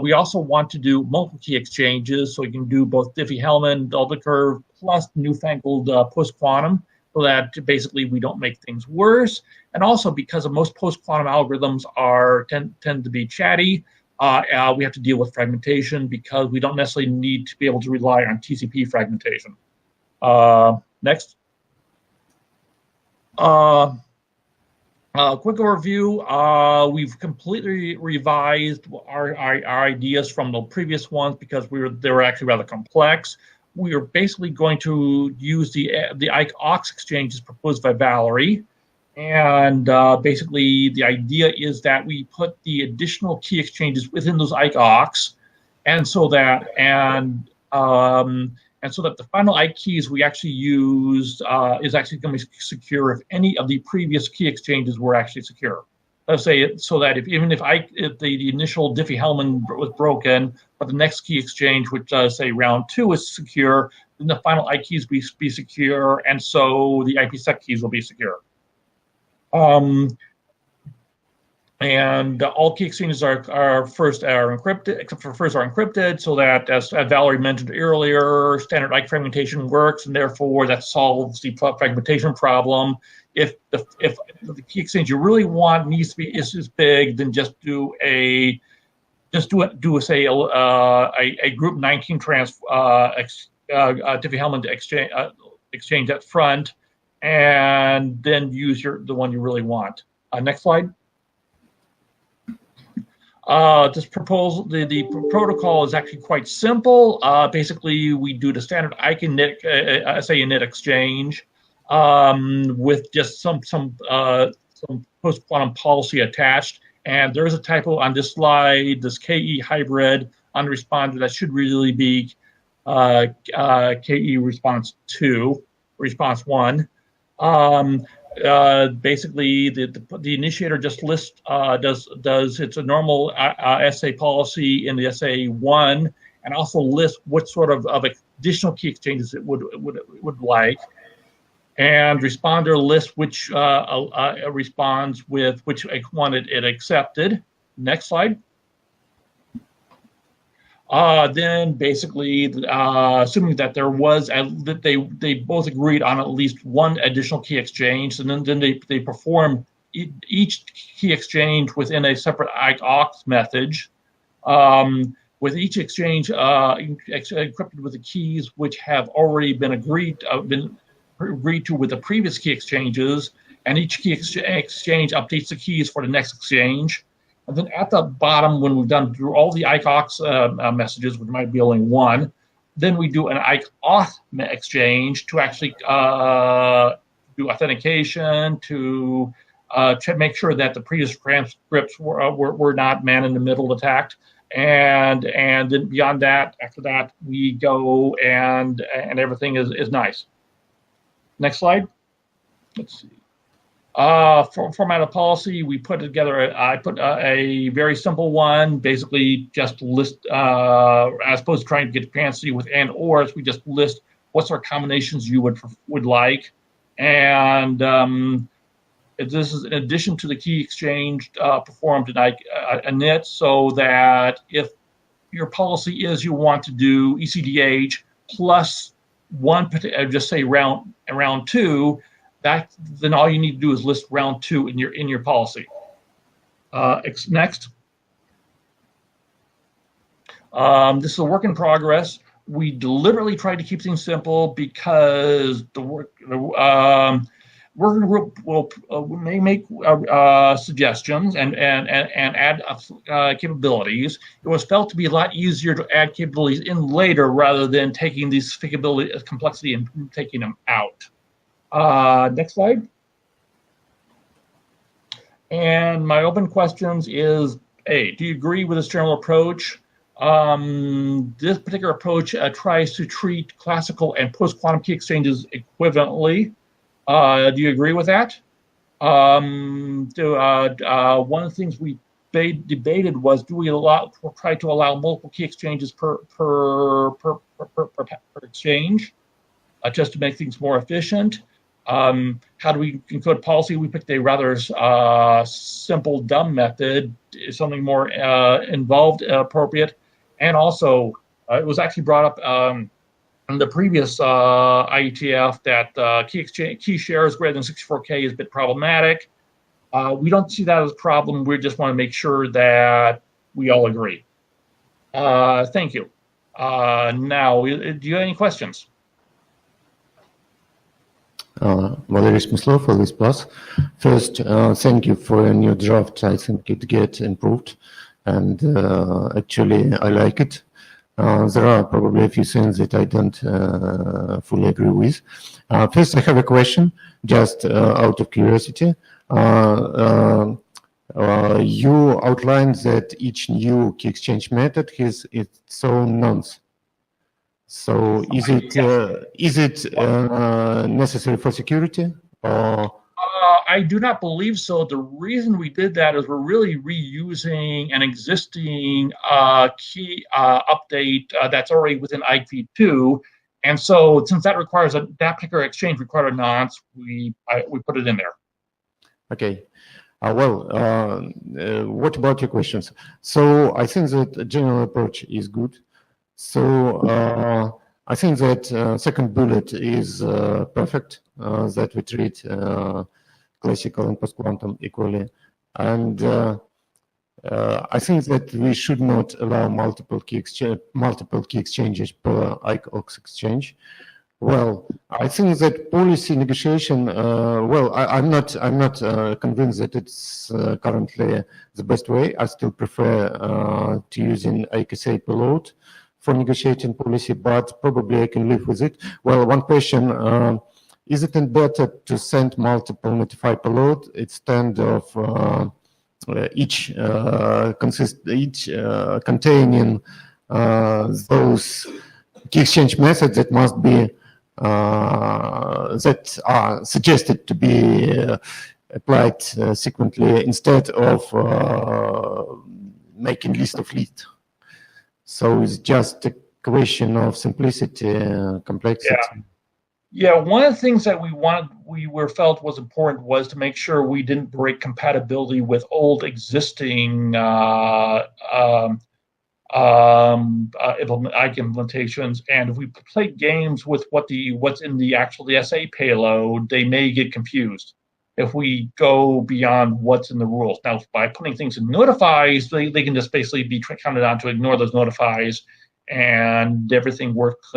We also want to do multiple key exchanges, so you can do both Diffie-Hellman, delta curve, plus newfangled post-quantum, so that basically we don't make things worse. And also because most post-quantum algorithms tend to be chatty, we have to deal with fragmentation because we don't necessarily need to be able to rely on TCP fragmentation. Next. Quick overview, we've completely revised our ideas from the previous ones because they were actually rather complex. We are basically going to use the IKE AUX exchanges proposed by Valerie. And basically the idea is that we put the additional key exchanges within those IKE AUX, and so that the final IKE keys we actually use is actually going to be secure if any of the previous key exchanges were actually secure. Let's say so that if the initial Diffie-Hellman was broken, but the next key exchange, which say round 2 is secure, then the final IKE keys be secure, and so the IPSEC keys will be secure. And all key exchanges are encrypted, except for first are encrypted, so that, as Valerie mentioned earlier, standard IKE fragmentation works, and therefore that solves the fragmentation problem. If the key exchange you really want needs to be is big, then just do a group 19 Diffie-Hellman exchange at front, and then use the one you really want. Next slide. This proposal, the protocol is actually quite simple. Basically, we do the standard IKE init, SA-init exchange with just some post-quantum policy attached. And there is a typo on this slide, this KE hybrid on the responder. That should really be KE response 2, response 1. Basically, the initiator just lists does it's a normal SA policy in the SA1, and also lists what sort of additional key exchanges it would like, and responder lists which responds with which one it accepted. Next slide. Then basically, assuming that there was, that they both agreed on at least one additional key exchange, and then they perform each key exchange within a separate IETF message, with each exchange encrypted with the keys which have already been agreed to with the previous key exchanges, and each key exchange updates the keys for the next exchange. And then at the bottom, when we've done through all the IETF messages, which might be only one, then we do an IETF exchange to actually do authentication, to make sure that the previous transcripts were not man-in-the-middle attacked. And then beyond that, after that, we go and everything is nice. Next slide. Let's see. Format of policy, we put together, I put a very simple one, basically just list, as opposed to trying to get fancy with and ors, we just list what sort of combinations you would like. And this is in addition to the key exchange performed in init, so that if your policy is you want to do ECDH plus one, just say round two, then all you need to do is list round two in your policy. Next. This is a work in progress. We deliberately tried to keep things simple because the working group may make suggestions and add capabilities. It was felt to be a lot easier to add capabilities in later rather than taking these complexity and taking them out. Next slide. And my open questions is, A, do you agree with this general approach? This particular approach tries to treat classical and post-quantum key exchanges equivalently. Do you agree with that? One of the things we debated was, do we try to allow multiple key exchanges per exchange, just to make things more efficient? How do we encode policy? We picked a rather simple, dumb method. Is something more involved appropriate? And also, it was actually brought up in the previous IETF that key shares greater than 64K is a bit problematic. We don't see that as a problem. We just want to make sure that we all agree. Thank you. Now, do you have any questions? Valery Smyslov, Alice Plus. First, thank you for a new draft. I think it gets improved, and actually I like it. There are probably a few things that I don't fully agree with. First, I have a question, just out of curiosity. You outlined that each new key exchange method has its own nonce. So is it necessary for security? Or? I do not believe so. The reason we did that is we're really reusing an existing key update that's already within IETF2, and so since that requires that particular exchange required a nonce, we put it in there. Okay. What about your questions? So I think that a general approach is good. So I think that second bullet is perfect, that we treat classical and post-quantum equally. And I think that we should not allow multiple key exchanges per ICOX exchange. Well, I think that policy negotiation, I'm not convinced that it's currently the best way. I still prefer to using IKSA payload for negotiating policy, but probably I can live with it. Well, one question, is it better to send multiple notify payload instead of each containing those key exchange methods that must be that are suggested to be applied sequentially instead of making list of leads? So it's just a question of simplicity, complexity. Yeah, one of the things that we felt was important was to make sure we didn't break compatibility with old existing IKE implementations, and if we play games with what's in the actual SA payload, they may get confused if we go beyond what's in the rules. Now, by putting things in notifies, they can just basically be counted on to ignore those notifies, and everything works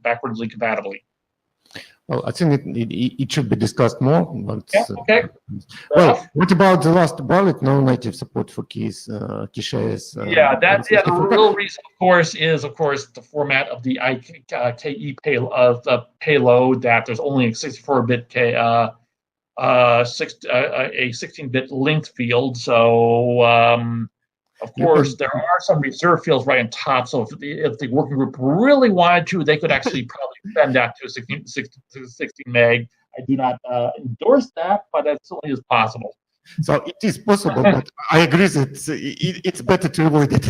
backwardly compatibly. Well, I think it should be discussed more. But, Yeah, okay. Well, what about the last bullet? No native support for keys, key shares. The real reason, of course, is the format of the IKE payload, that there's only a 64-bit a 16-bit linked field. So of course, there are some reserve fields right on top. So if the working group really wanted to, they could actually probably send that to 16 meg. I do not endorse that, but that certainly is possible. So it is possible, but I agree that it's better to avoid it.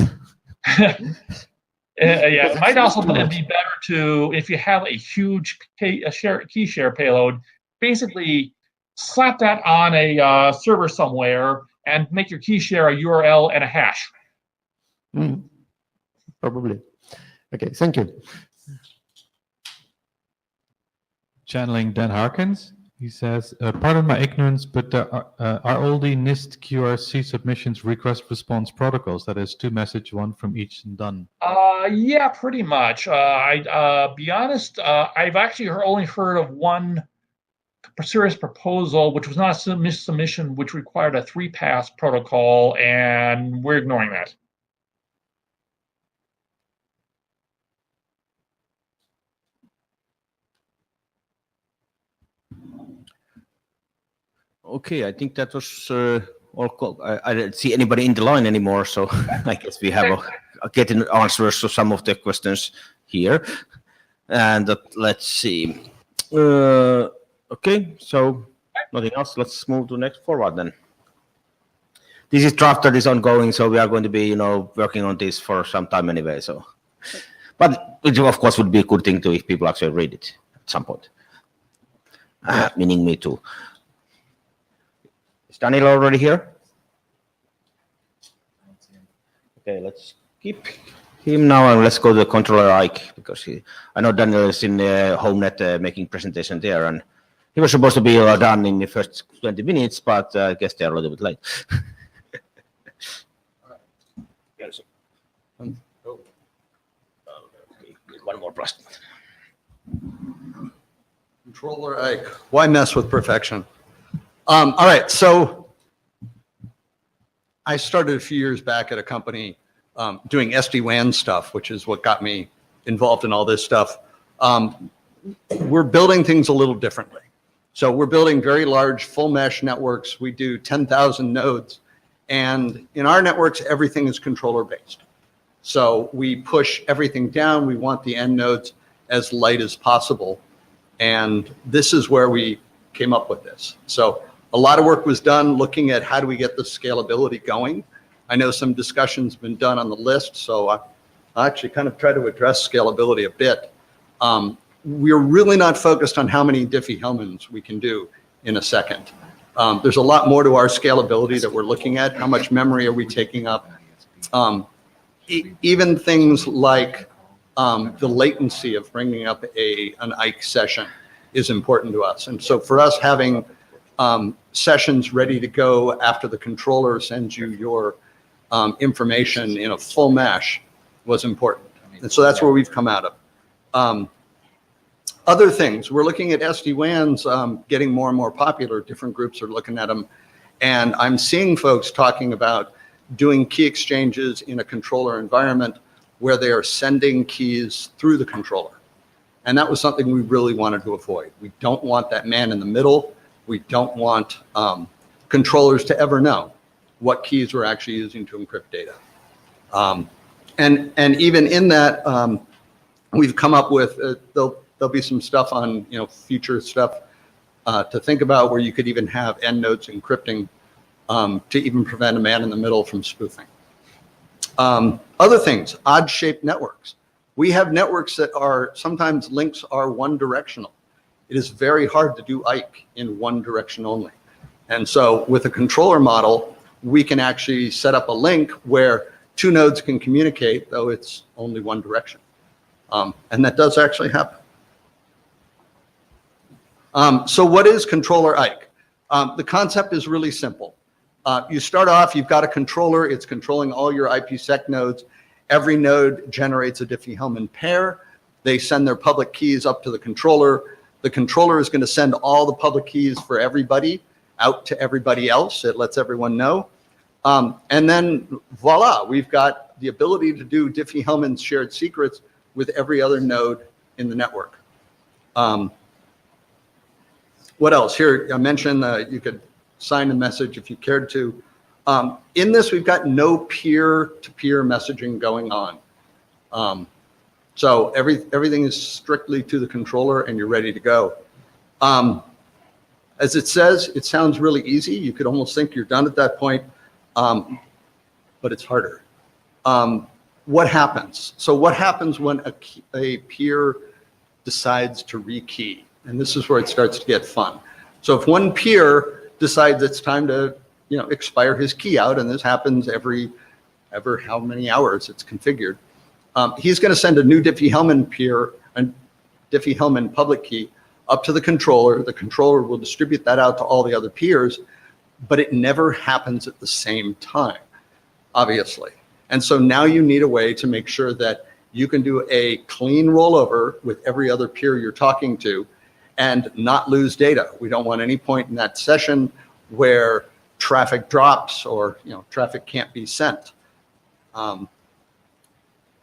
It might also be better to, if you have a huge key share payload, basically slap that on a server somewhere and make your key share a URL and a hash. Probably. Okay, thank you. Channeling Dan Harkins, he says, pardon my ignorance, but are all the NIST QRC submissions request response protocols? That is, 2 message, 1 from each and done. Yeah, pretty much. Be honest, I've actually only heard of one serious proposal, which was not a submission, which required a 3-pass protocol, and we're ignoring that. Okay, I think that was all. I didn't see anybody in the line anymore, so I guess we have getting answers to some of the questions here. And let's see. Okay, so nothing else. Let's move to next forward then. This is draft that is ongoing, so we are going to be, working on this for some time anyway. So, but it of course would be a good thing if people actually read it at some point. Meaning me too. Is Daniel already here? Okay, let's keep him now and let's go to the controller Ike, because I know Daniel is in HomeNet making presentation there, and he was supposed to be done in the first 20 minutes, but I guess they're a little bit late. One more blast. Controller Ike. Why mess with perfection? All right, so I started a few years back at a company doing SD-WAN stuff, which is what got me involved in all this stuff. We're building things a little differently. So we're building very large full mesh networks. We do 10,000 nodes. And in our networks, everything is controller based. So we push everything down. We want the end nodes as light as possible. And this is where we came up with this. So a lot of work was done looking at how do we get the scalability going. I know some discussion's been done on the list, so I'll actually kind of try to address scalability a bit. We're really not focused on how many Diffie-Hellmans we can do in a second. There's a lot more to our scalability that we're looking at. How much memory are we taking up? Even things like the latency of bringing up an IKE session is important to us. And so for us, having sessions ready to go after the controller sends you your information in a full mesh was important. And so that's where we've come out of. Other things, we're looking at SD-WANs getting more and more popular. Different groups are looking at them. And I'm seeing folks talking about doing key exchanges in a controller environment where they are sending keys through the controller. And that was something we really wanted to avoid. We don't want that man in the middle. We don't want controllers to ever know what keys we're actually using to encrypt data. And even in that, we've come up with, there'll be some stuff on future stuff to think about where you could even have end nodes encrypting to even prevent a man in the middle from spoofing. Other things, odd shaped networks. We have networks that are, sometimes links are one directional. It is very hard to do IKE in one direction only. And so with a controller model, we can actually set up a link where two nodes can communicate, though it's only one direction. And that does actually happen. So what is controller IKE? The concept is really simple. You start off, you've got a controller, it's controlling all your IPsec nodes. Every node generates a Diffie-Hellman pair. They send their public keys up to the controller. The controller is going to send all the public keys for everybody out to everybody else. It lets everyone know. And then voila, we've got the ability to do Diffie-Hellman shared secrets with every other node in the network. What else? Here, I mentioned you could sign a message if you cared to. In this, we've got no peer-to-peer messaging going on. So everything is strictly to the controller and you're ready to go. As it says, it sounds really easy. You could almost think you're done at that point, but it's harder. What happens? So what happens when a peer decides to rekey? And this is where it starts to get fun. So if one peer decides it's time to expire his key out, and this happens every how many hours it's configured, he's going to send a new Diffie-Hellman peer, a Diffie-Hellman public key, up to the controller. The controller will distribute that out to all the other peers, but it never happens at the same time, obviously. And so now you need a way to make sure that you can do a clean rollover with every other peer you're talking to and not lose data. We don't want any point in that session where traffic drops or traffic can't be sent.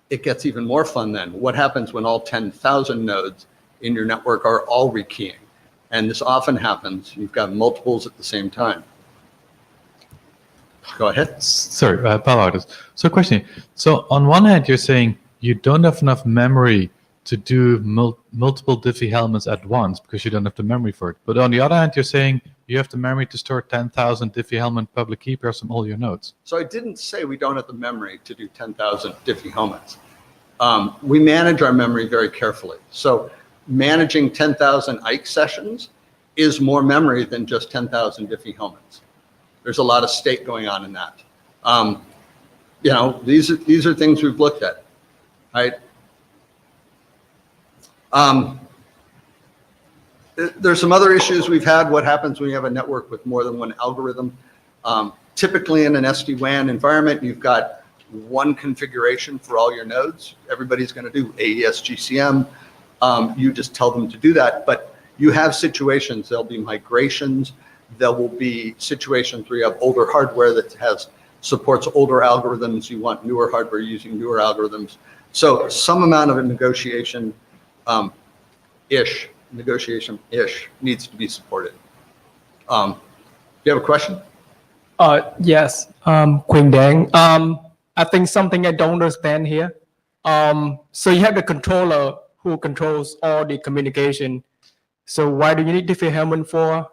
It gets even more fun then. What happens when all 10,000 nodes in your network are all rekeying? And this often happens. You've got multiples at the same time. Go ahead. Sorry, Palo Alto. So question. So on one hand, you're saying you don't have enough memory to do multiple Diffie-Hellmans at once because you don't have the memory for it. But on the other hand, you're saying you have the memory to store 10,000 Diffie-Hellman public key pairs from all your nodes. So I didn't say we don't have the memory to do 10,000 Diffie-Hellmans. We manage our memory very carefully. So managing 10,000 IKE sessions is more memory than just 10,000 Diffie-Hellmans. There's a lot of state going on in that. These are things we've looked at, right? There's some other issues we've had. What happens when you have a network with more than one algorithm? Typically in an SD-WAN environment, you've got one configuration for all your nodes. Everybody's going to do AES GCM. You just tell them to do that. But you have situations, there'll be migrations. There will be situations where you have older hardware that supports older algorithms. You want newer hardware using newer algorithms. So some amount of a negotiation needs to be supported. Do you have a question? Yes, Quỳnh Dang. I think something I don't understand here. So you have the controller who controls all the communication. So why do you need Diffie-Hellman for?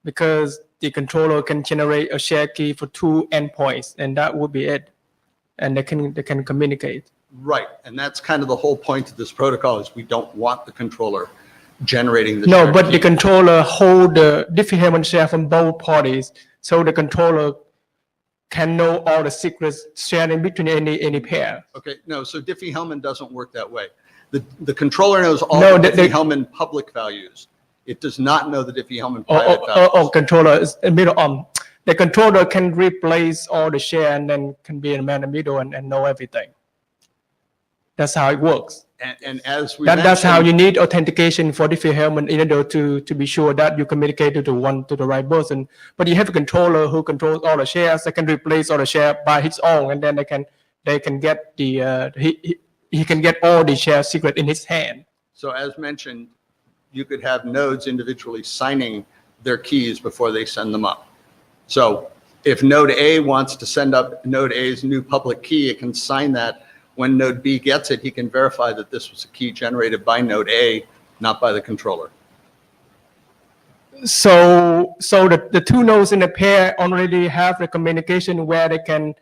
Because the controller can generate a shared key for two endpoints, and that would be it. And they can communicate. Right, and that's kind of the whole point of this protocol is we don't want the controller generating the No, but key. the controller hold the Diffie-Hellman share from both parties, so the controller can know all the secrets shared in between any pair. Okay, no, so Diffie-Hellman doesn't work that way. The controller knows all No, the the Diffie-Hellman public values. It does not know the Diffie-Hellman private values. Controller is in the middle. The controller can replace all the share and then can be in the middle and know everything. That's how it works. And as we That's how mentioned- you need authentication for Diffie-Hellman in order to be sure that you communicate to the right person. But you have a controller who controls all the shares that can replace all the share by his own, and then they can get he can get all the share secret in his hand. So as mentioned, you could have nodes individually signing their keys before they send them up. So if node A wants to send up node A's new public key, it can sign that. When node B gets it, he can verify that this was a key generated by node A, not by the controller. So the two nodes in the pair already have the communication where they can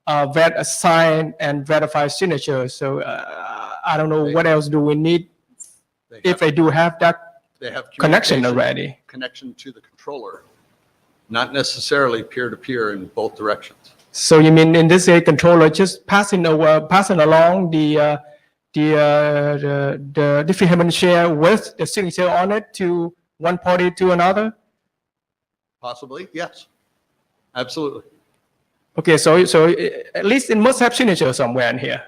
assign and verify signatures. So I don't know what else do we need if they do have that They have connection communication- already. Connection to the controller, not necessarily peer-to-peer in both directions. So you mean in this controller just passing along the different element share with the signature on it to one party to another? Possibly, yes. Absolutely. Okay, so at least it must have signature somewhere in here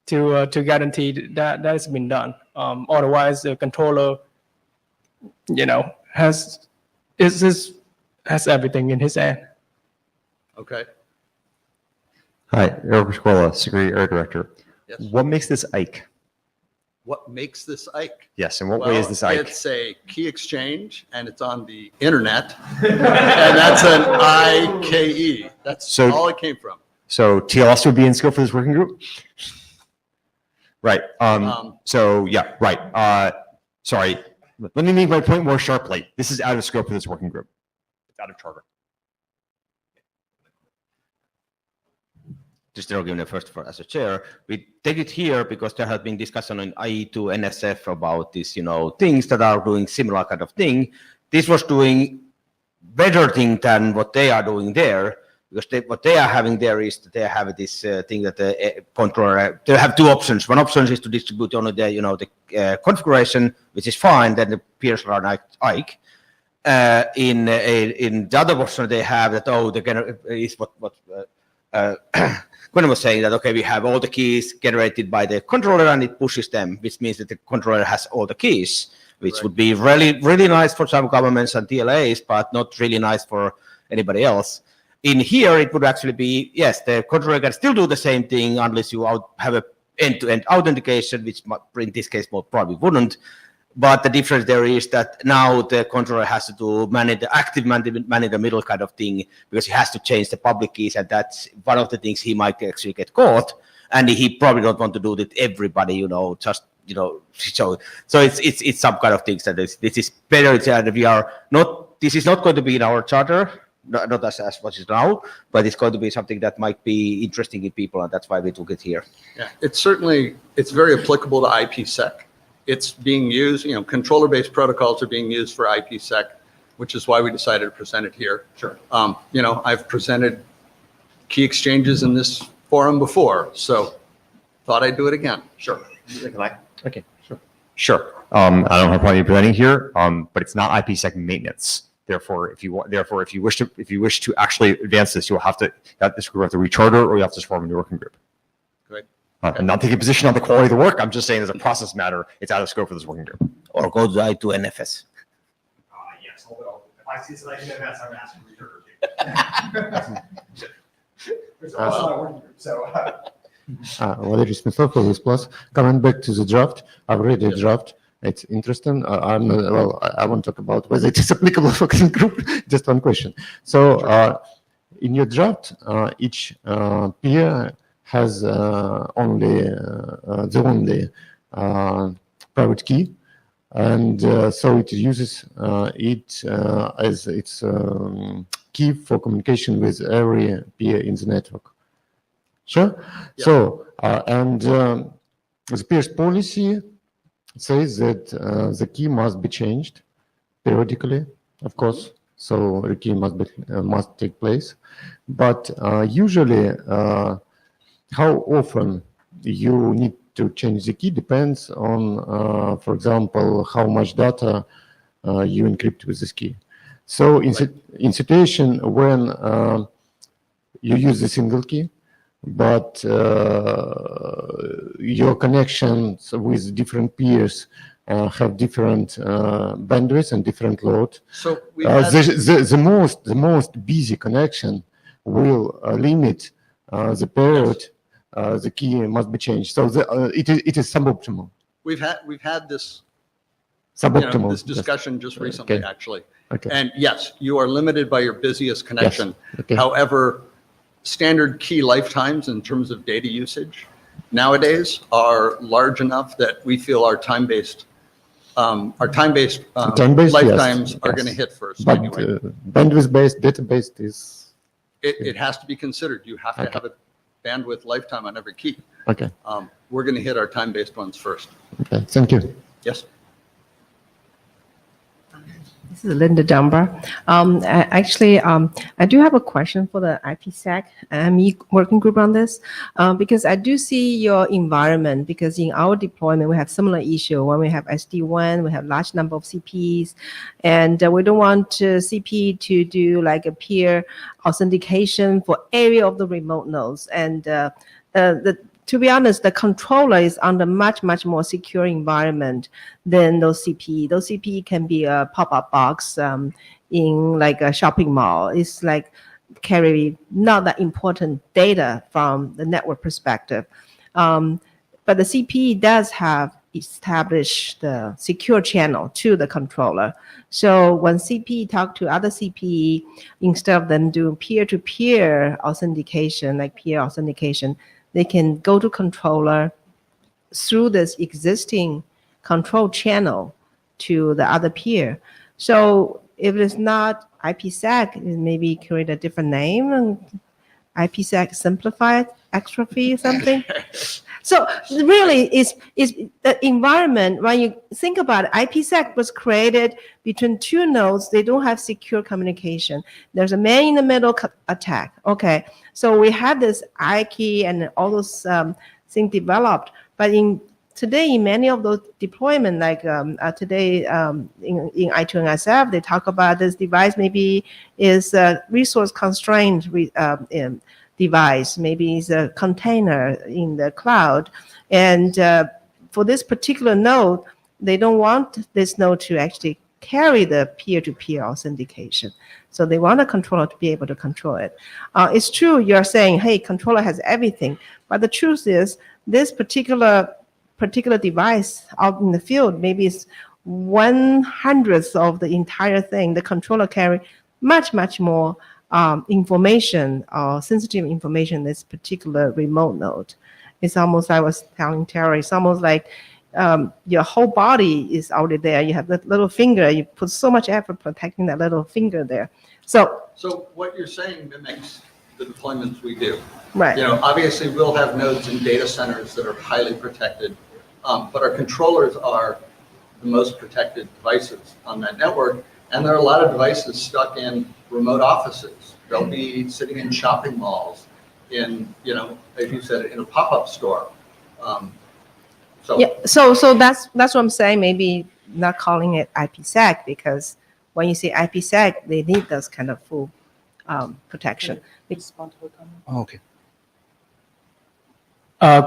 to guarantee that has been done. Otherwise, the controller, has everything in his hand. Okay. Hi, Eric Pasquale, Security Area Director. Yes. What makes this IKE? What makes this IKE? Yes, in what way is this IKE? It's a key exchange, and it's on the internet, and that's an IKE. That's all it came from. So TLS would be in scope for this working group? Right. So yeah, right. Sorry. Let me make my point more sharply. This is out of scope for this working group. It's out of charter. Just arguing first for as a chair, we take it here because there has been discussion on IE2 NSF about these, things that are doing similar kind of thing. This was doing better thing than what they are doing there, because what they are having there is that they have this thing that the controller, they have two options. One option is to distribute only the configuration, which is fine, then the peers are like IKE. In the other option they have that, is what Gwen was saying, that, okay, we have all the keys generated by the controller and it pushes them, which means that the controller has all the keys, which would be really, really nice for some governments and TLAs, but not really nice for anybody else. In here, it would actually be, yes, the controller can still do the same thing unless you have a end-to-end authentication, which in this case most probably wouldn't. But the difference there is that now the controller has to do manage the middle kind of thing, because he has to change the public keys, and that's one of the things he might actually get caught. And he probably don't want to do that everybody, just so it's some kind of things that this is better. This is not going to be in our charter, not as much as now, but it's going to be something that might be interesting in people, and that's why we took it here. Yeah, it's very applicable to IPsec. It's being used, controller-based protocols are being used for IPsec, which is why we decided to present it here. Sure. I've presented key exchanges in this forum before, so thought I'd do it again. Sure. Okay, sure. Sure. I don't have a problem presenting here, but it's not IPsec maintenance. Therefore, if you wish to actually advance this, this group have to recharter, or you have to form a new working group. Great. I'm not taking a position on the quality of the work. I'm just saying, as a process matter, it's out of scope for this working group. Or go to I2 NFS. Yes, although if I see something in NFS, I'm asking recharter. There's also not a working group, so. Valery Smyslov for this plus. Coming back to the draft, I've read the draft. It's interesting. I won't talk about whether it is applicable for the group. Just one question. So, in your draft, each peer has only the only private key, and so it uses it as its key for communication with every peer in the network. Sure. Yeah. So, the peer's policy says that the key must be changed periodically, of course. So the key must take place, but usually, how often you need to change the key depends on, for example, how much data you encrypt with this key. So in situation when you use the single key, but your connections with different peers have different bandwidth and different load. So the most busy connection will limit the period the key must be changed. So it is suboptimal. We've had this suboptimal this discussion just recently, okay. Actually. Okay. And yes, you are limited by your busiest connection. Yes. Okay. However, standard key lifetimes in terms of data usage nowadays are large enough that we feel our time-based lifetimes are going to hit first. But anyway. Bandwidth-based, data-based is... It has to be considered. You have to have a bandwidth lifetime on every key. Okay. We're going to hit our time-based ones first. Okay, thank you. Yes. This is Linda Dunbar. I do have a question for the IPSEC working group on this, because I do see your environment, because in our deployment, we have similar issue. When we have SD1, we have large number of CPs, and we don't want CP to do like a peer authentication for area of the remote nodes. And to be honest, the controller is under much more secure environment than those CPE. Those CPE can be a pop-up box in like a shopping mall. It's like carry not that important data from the network perspective. But the CPE does have established the secure channel to the controller. So when CPE talk to other CPE, instead of them doing peer-to-peer authentication, like peer authentication, they can go to controller through this existing control channel to the other peer. So if it's not IPsec, maybe create a different name, and IPsec simplified extra fee or something. So really, it's the environment. When you think about it, IPsec was created between two nodes. They don't have secure communication. There's a man in the middle attack. Okay, so we have this I key and all those things developed. But today, in many of those deployment, like today in I2 and SF, they talk about this device maybe is a resource constrained device, maybe it's a container in the cloud. And for this particular node, they don't want this node to actually carry the peer-to-peer authentication. So they want a controller to be able to control it. It's true, you're saying, hey, controller has everything. But the truth is, this particular device out in the field, maybe it's 1/100th of the entire thing. The controller carry much more information or sensitive information in this particular remote node. It's almost, I was telling Terry, it's almost like your whole body is already there. You have that little finger, you put so much effort protecting that little finger there. So what you're saying mimics the deployments we do. Right. You know, obviously we'll have nodes in data centers that are highly protected, but our controllers are the most protected devices on that network. And there are a lot of devices stuck in remote offices. They'll be sitting in shopping malls, in, you know, as you said, in a pop-up store. Yeah, so that's what I'm saying. Maybe not calling it IPsec, because when you say IPsec, they need those kind of full protection. Okay.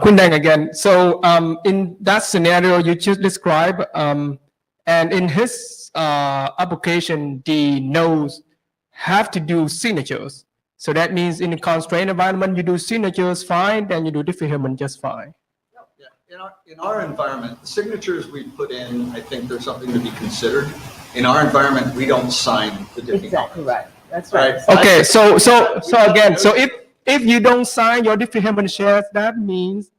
Quinn Dang again. So in that scenario you just described, and in his application, the nodes have to do signatures. So that means in a constrained environment, you do signatures fine, then you do Diffie-Hellman just fine. Yeah. In our environment, the signatures we put in, I think there's something to be considered. In our environment, we don't sign the Diffie-Hellman. Exactly right. That's right. Okay, so again, so if you don't sign your Diffie-Hellman shares, that means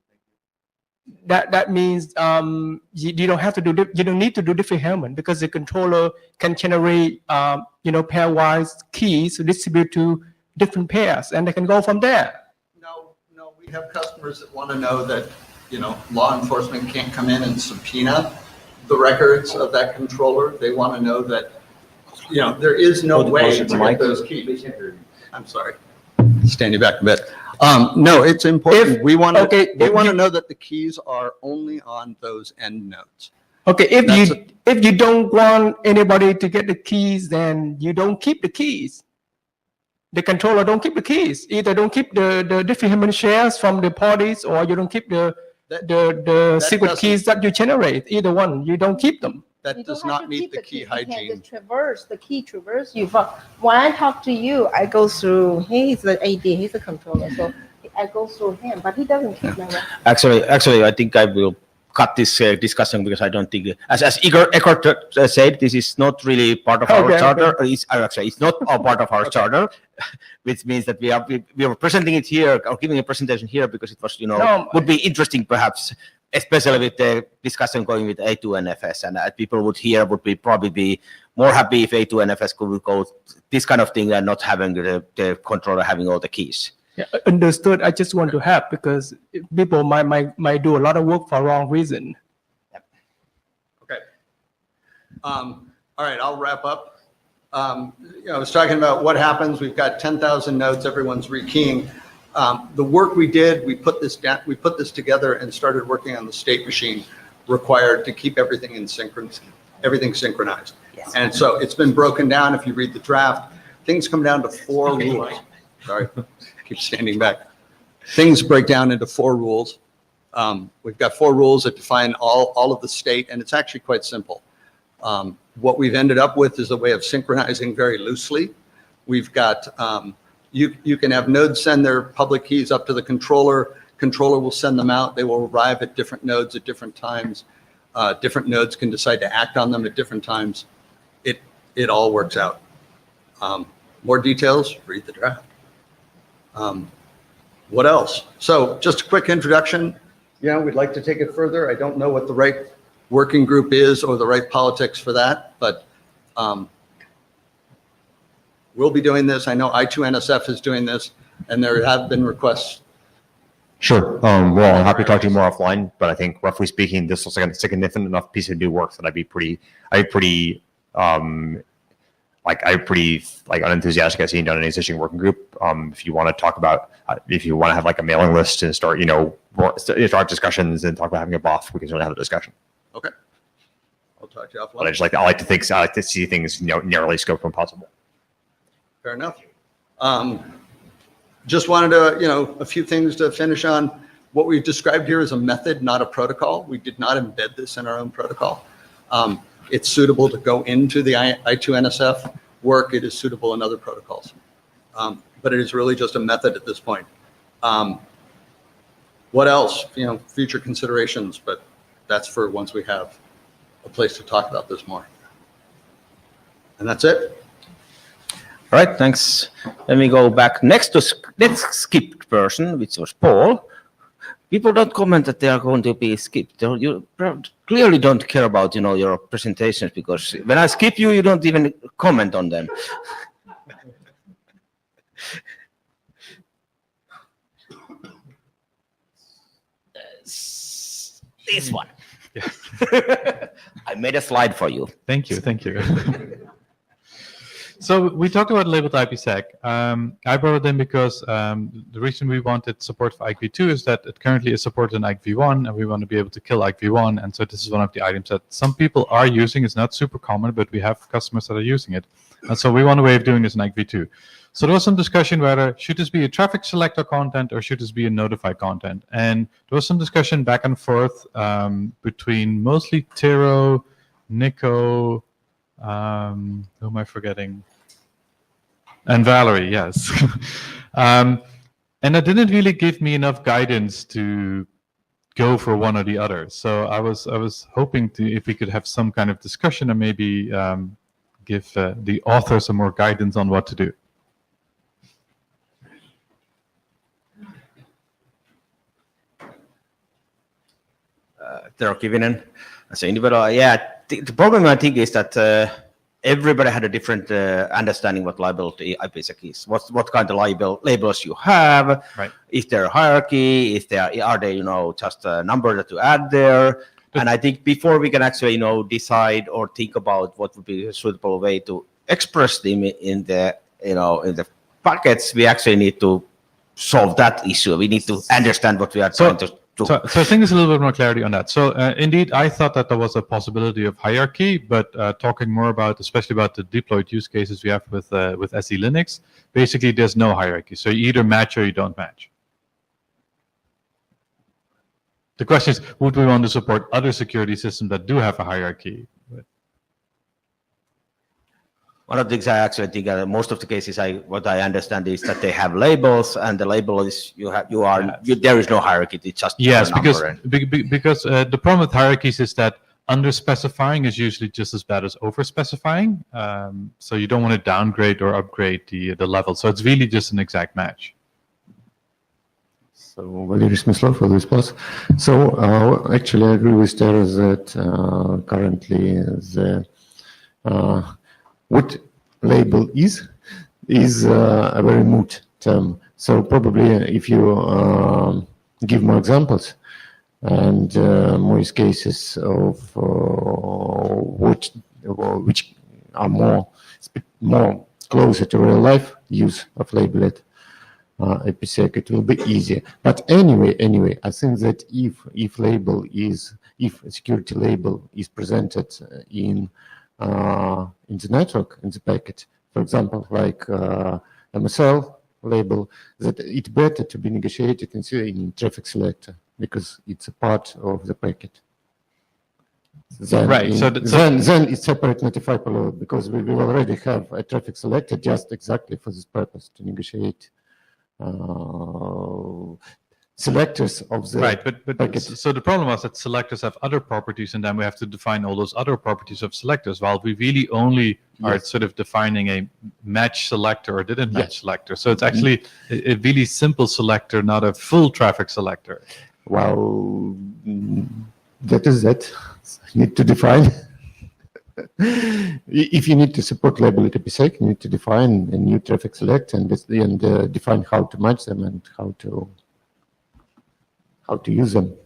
you don't have to do, you don't need to do Diffie-Hellman, because the controller can generate pairwise keys to distribute to different pairs, and they can go from there. No, we have customers that want to know that, you know, law enforcement can't come in and subpoena the records of that controller. They want to know that, you know, there is no way to get those keys. I'm sorry. Stand you back a bit. No, it's important. We want to know that the keys are only on those end nodes. Okay, if you don't want anybody to get the keys, then you don't keep the keys. The controller don't keep the keys. Either don't keep the Diffie-Hellman shares from the parties, or you don't keep the secret keys that you generate. Either one, you don't keep them. That does not meet the key hygiene. You can the key traverse you. When I talk to you, I go through, he's the AD, he's the controller, so I go through him, but he doesn't keep my record. Actually, I think I will cut this discussion, because I don't think, as Igor Eckert said, this is not really part of our charter. It's not a part of our charter, which means that we are presenting it here, or giving a presentation here, because it was, would be interesting perhaps, especially with the discussion going with A2 and FS, and people would probably be more happy if A2 and FS could go this kind of thing and not having the controller having all the keys. Yeah, understood. I just want to help, because people might do a lot of work for wrong reason. Okay. All right, I'll wrap up. I was talking about what happens. We've got 10,000 nodes. Everyone's rekeying. The work we did, we put this together and started working on the state machine required to keep everything synchronized. Yes. And so it's been broken down. If you read the draft, things come down to 4 rules. Sorry, keep standing back. Things break down into 4 rules. We've got 4 rules that define all of the state, and it's actually quite simple. What we've ended up with is a way of synchronizing very loosely. We've got, you can have nodes send their public keys up to the controller. Controller will send them out. They will arrive at different nodes at different times. Different nodes can decide to act on them at different times. It all works out. More details, read the draft. What else? So just a quick introduction. We'd like to take it further. I don't know what the right working group is or the right politics for that, but we'll be doing this. I know I2NSF is doing this, and there have been requests. Sure. Well, I'm happy to talk to you more offline, but I think roughly speaking, this looks like a significant enough piece of new work that I'd be pretty unenthusiastic at seeing done an existing working group. If you want to talk about, if you want to have like a mailing list and start, start discussions and talk about having a BOF, we can certainly have a discussion. Okay. I'll talk to you offline. But I like to see things narrowly scoped when possible. Fair enough. Just wanted to, a few things to finish on. What we've described here is a method, not a protocol. We did not embed this in our own protocol. It's suitable to go into the I2NSF work. It is suitable in other protocols. But it is really just a method at this point. What else? Future considerations, but that's for once we have a place to talk about this more. And that's it. All right, thanks. Let me go back next skipped person, which was Paul. People don't comment that they are going to be skipped. You clearly don't care about, your presentations, because when I skip you, you don't even comment on them. This one. Yeah. I made a slide for you. Thank you. So we talked about labeled IPsec. I brought it in because the reason we wanted support for IKv2 is that it currently is supported in IKv1, and we want to be able to kill IKv1. And so this is one of the items that some people are using. It's not super common, but we have customers that are using it. And so we want a way of doing this in IKv2. So there was some discussion whether should this be a traffic selector content or should this be a notify content. And there was some discussion back and forth between mostly Tero, Nico, who am I forgetting? And Valerie, yes. And that didn't really give me enough guidance to go for one or the other. So I was hoping if we could have some kind of discussion and maybe give the author some more guidance on what to do. Tero Kivinen, as an individual, the problem I think is that everybody had a different understanding what labeled IPsec is. What kind of labels you have? Right. Is there a hierarchy? Are they just a number that you add there? And I think before we can actually decide or think about what would be a suitable way to express them in the in the packets, we actually need to solve that issue. We need to understand what we are trying to. So I think there's a little bit more clarity on that. So indeed, I thought that there was a possibility of hierarchy, but talking more about, especially about the deployed use cases we have with SE Linux, basically there's no hierarchy. So you either match or you don't match. The question is, would we want to support other security systems that do have a hierarchy? One of the things I actually think most of the cases what I understand is that they have labels, and the label is there is no hierarchy. It's just yes, a number. because the problem with hierarchies is that under-specifying is usually just as bad as over-specifying. So you don't want to downgrade or upgrade the level. So it's really just an exact match. So Valery Smyslov for this response. So actually I agree with Tero that currently the what label is a very moot term. So probably if you give more examples and more use cases of which are more more closer to real life use of labeled IPsec, it will be easier. But anyway, I think that if a security label is presented in the network, in the packet, for example, like MSL label, that it's better to be negotiated in traffic selector because it's a part of the packet. Then Right, then it's separate notify payload because we will already have a traffic selector just exactly for this purpose to negotiate selectors of the right, but packet. so the problem was that selectors have other properties, and then we have to define all those other properties of selectors. While we really only are sort of defining a match selector or didn't match selector. So it's actually a really simple selector, not a full traffic selector. Well, that is that. Need to define. If you need to support labeled IPsec, you need to define a new traffic select and define how to match them and how to use them.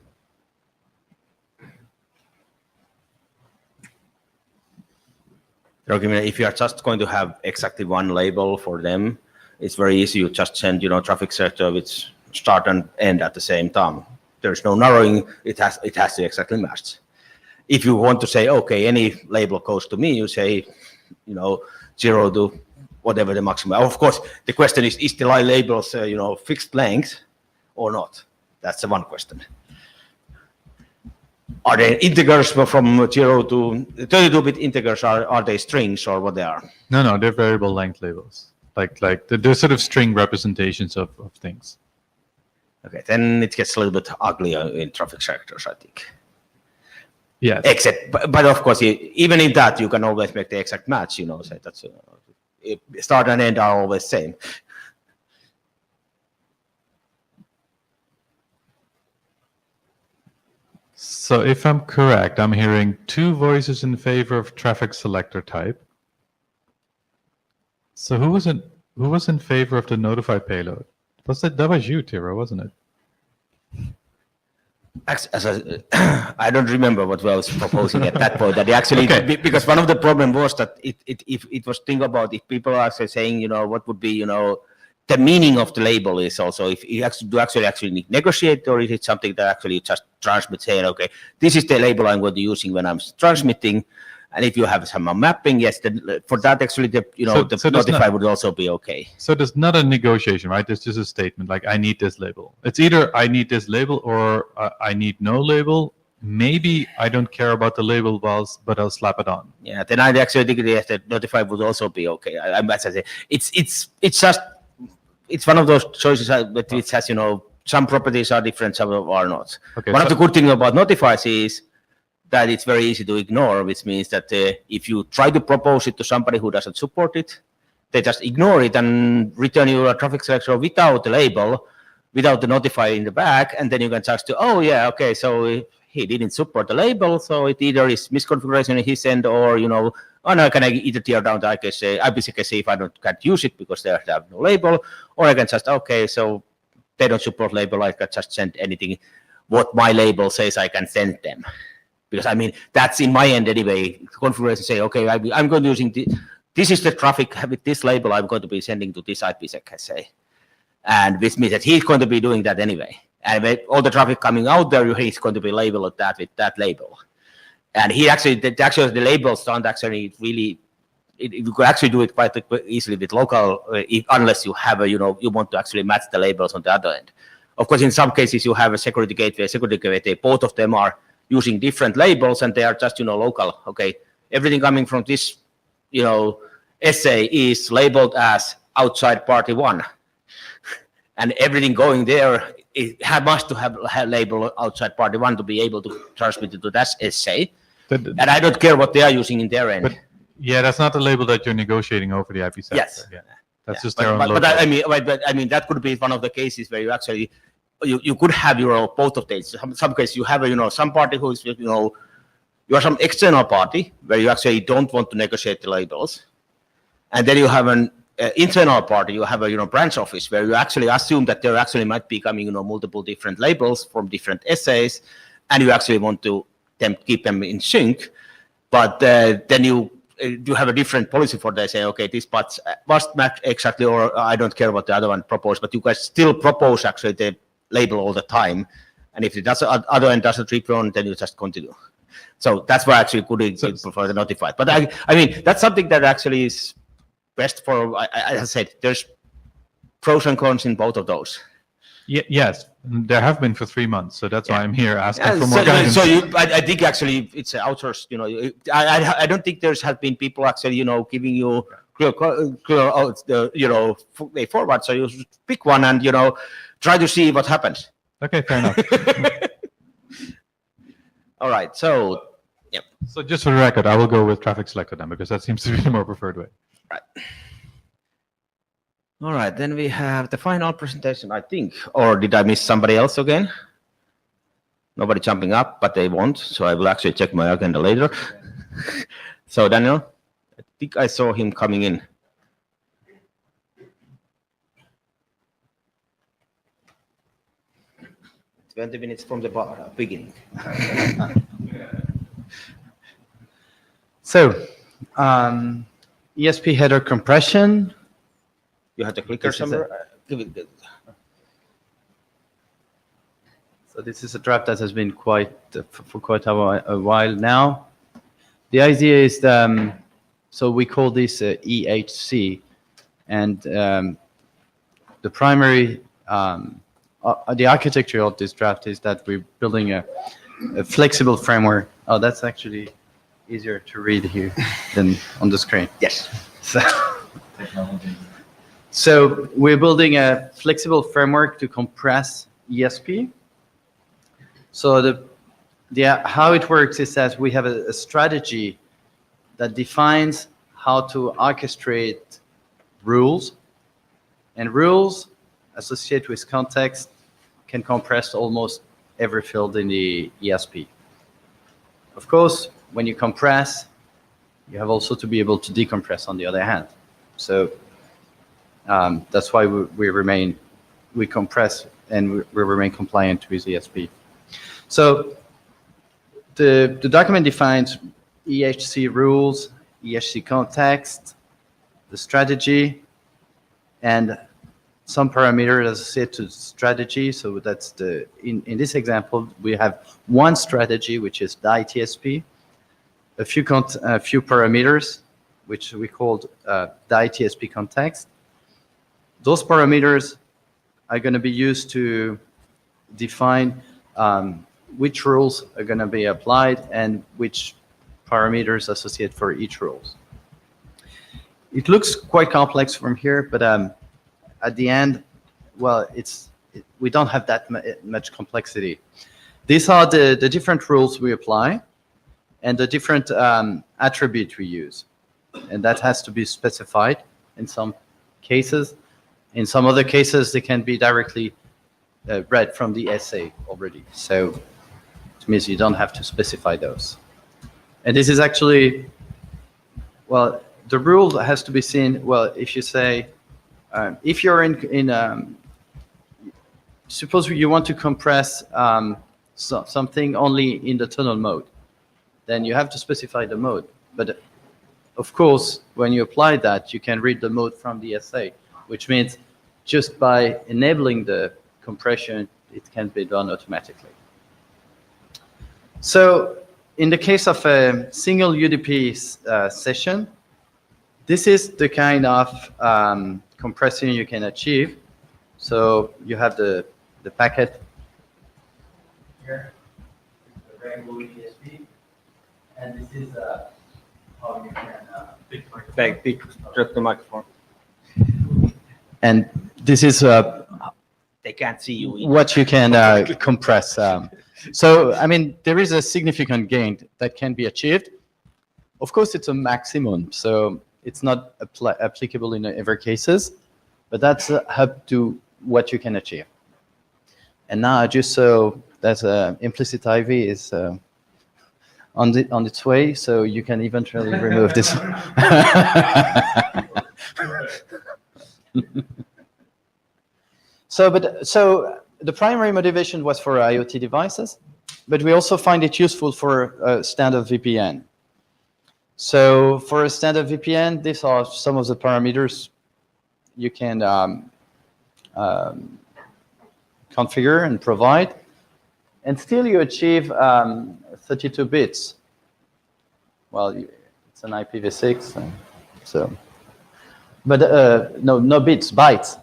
If you are just going to have exactly one label for them, it's very easy. You just send, traffic selector with start and end at the same time. There's no narrowing. It has to exactly match. If you want to say, okay, any label goes to me, you say, 0 to whatever the maximum. Of course, the question is the labels, fixed length or not? That's the one question. Are they integers from 0 to 32-bit integers? Are they strings or what they are? No, they're variable length labels. Like they're sort of string representations of things. Okay, then it gets a little bit uglier in traffic sectors, I think. Yes. Except, but of course, even in that, you can always make the exact match. So that's start and end are always same. So if I'm correct, I'm hearing 2 voices in favor of traffic selector type. So who was in favor of the notify payload? That was you, Tiro, wasn't it? I don't remember what I was proposing at that point. That actually, because one of the problem was that it was think about if people are saying, what would be, the meaning of the label is also if you actually negotiate, or is it something that actually just transmit saying, okay, this is the label I'm going to using when I'm transmitting. And if you have some mapping, yes, then for that actually the notify would also be okay. So there's not a negotiation, right? There's just a statement like I need this label. It's either I need this label or I need no label. Maybe I don't care about the label, but I'll slap it on. Yeah, then I actually think that notify would also be okay. It's one of those choices that it has some properties are different, some are not. Okay, one of the good things about notifies is that it's very easy to ignore, which means that if you try to propose it to somebody who doesn't support it, they just ignore it and return you a traffic selector without the label, without the notify in the back, and then you can just so he didn't support the label, so it either is misconfiguration in his end, or can I either tear down the IPsec if I can't use it because they have no label, or I can just so they don't support label, I can just send anything what my label says I can send them. Because that's in my end anyway. Configuration say, okay, I'm going to using this is the traffic with this label I'm going to be sending to this IPsec SA, and which means that he's going to be doing that anyway. And with all the traffic coming out there, he's going to be labeled that with that label. And the labels don't actually really. You could actually do it quite easily with local, unless you have you want to actually match the labels on the other end. Of course, in some cases you have a security gateway. Both of them are using different labels, and they are just local. Okay, everything coming from this SA is labeled as outside party 1, and everything going there must have label outside party 1 to be able to transmit it to that SA. And I don't care what they are using in their end. But that's not the label that you're negotiating over the IPsec. Yes. Yeah. That's just their own local. But that could be one of the cases where you actually. You could have both of these. Some cases you have some party who is you are some external party where you actually don't want to negotiate the labels, and then you have an internal party. You have a branch office where you actually assume that there actually might be coming multiple different labels from different SAs, and you actually want to keep them in sync. But then you do have a different policy for they say, okay, this part must match exactly, or I don't care what the other one proposed, but you guys still propose actually the label all the time. And if it does, other end doesn't respond, then you just continue. So that's why actually good for the notified. But I mean, that's something that actually is best for, as I said, there's pros and cons in both of those. Yes, there have been for 3 months, so that's why I'm here asking for more So, guidance. so I think actually it's outsourced. You know, I don't think there's have been people actually, you know, giving you clear out the, you know, way forward. So you pick one and, you know, try to see what happens. Okay, fair enough. All right. So, yeah. So just for the record, I will go with traffic selector then, because that seems to be the more preferred way. Right. All right, then we have the final presentation, I think. Or did I miss somebody else again? Nobody jumping up, but they won't. So I will actually check my agenda later. So Daniel, I think I saw him coming in. "20 minutes from the beginning." So, ESP header compression. You had the clicker somewhere? So this is a draft that has been quite for quite a while now. The idea is, so we call this EHC, and the primary, the architecture of this draft is that we're building a flexible framework. Oh, that's actually easier to read here than on the screen. Yes. So we're building a flexible framework to compress ESP. So how it works is that we have a strategy that defines how to orchestrate rules, and rules associated with context can compress almost every field in the ESP. Of course, when you compress, you have also to be able to decompress on the other hand. So that's why we compress and we remain compliant with ESP. So the document defines EHC rules, EHC context, the strategy, and some parameters associated to strategy. So that's in this example, we have one strategy, which is the ITSP, a few parameters, which we called the ITSP context. Those parameters are going to be used to define which rules are going to be applied and which parameters associated for each rules. It looks quite complex from here, but at the end, well, we don't have that much complexity. These are the different rules we apply and the different attributes we use. And that has to be specified in some cases. In some other cases, they can be directly read from the essay already. So it means you don't have to specify those. And this is actually, well, the rule has to be seen, well, if you say, if you're suppose you want to compress something only in the tunnel mode, then you have to specify the mode. But of course, when you apply that, you can read the mode from the essay, which means just by enabling the compression, it can be done automatically. So in the case of a single UDP session, this is the kind of compression you can achieve. So you have the packet here, the rainbow ESP, and this is how you can Drop the microphone. And this is They can't see you. what you can compress. So, I mean, there is a significant gain that can be achieved. Of course, it's a maximum, so it's not applicable in every cases, but that's up to what you can achieve. And now, just so that implicit IV is on its way, so you can eventually remove this. So the primary motivation was for IoT devices, but we also find it useful for standard VPN. So for a standard VPN, these are some of the parameters you can configure and provide, and still you achieve 32 bits. Well, it's an IPv6, so, but no bits, bytes.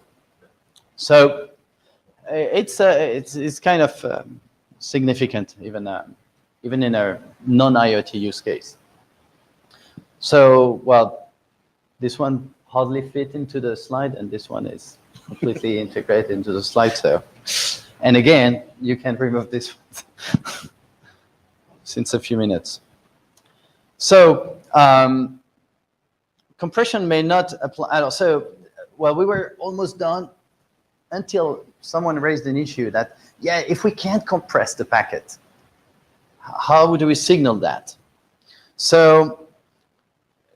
So it's kind of significant, even in a non-IoT use case. So, well, this one hardly fit into the slide, and this one is completely integrated into the slide. So, and again, you can remove this since a few minutes. So, compression may not apply. So, well, we were almost done until someone raised an issue that, yeah, if we can't compress the packet, how do we signal that? So,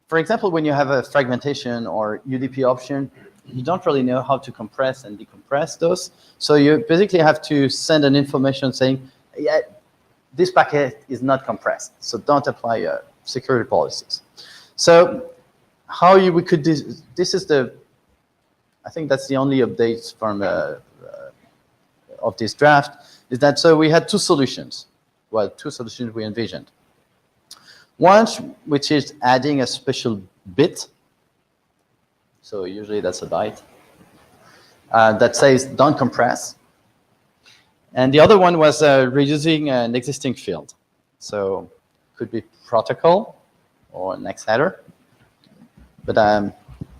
for example, when you have a fragmentation or UDP option, you don't really know how to compress and decompress those. So you basically have to send an information saying, yeah, this packet is not compressed, so don't apply security policies. So how we could do this is I think that's the only update from of this draft, is that so we had two solutions. Well, two solutions we envisioned. One, which is adding a special bit. So usually that's a byte that says don't compress. And the other one was reusing an existing field. So could be protocol or an X header. But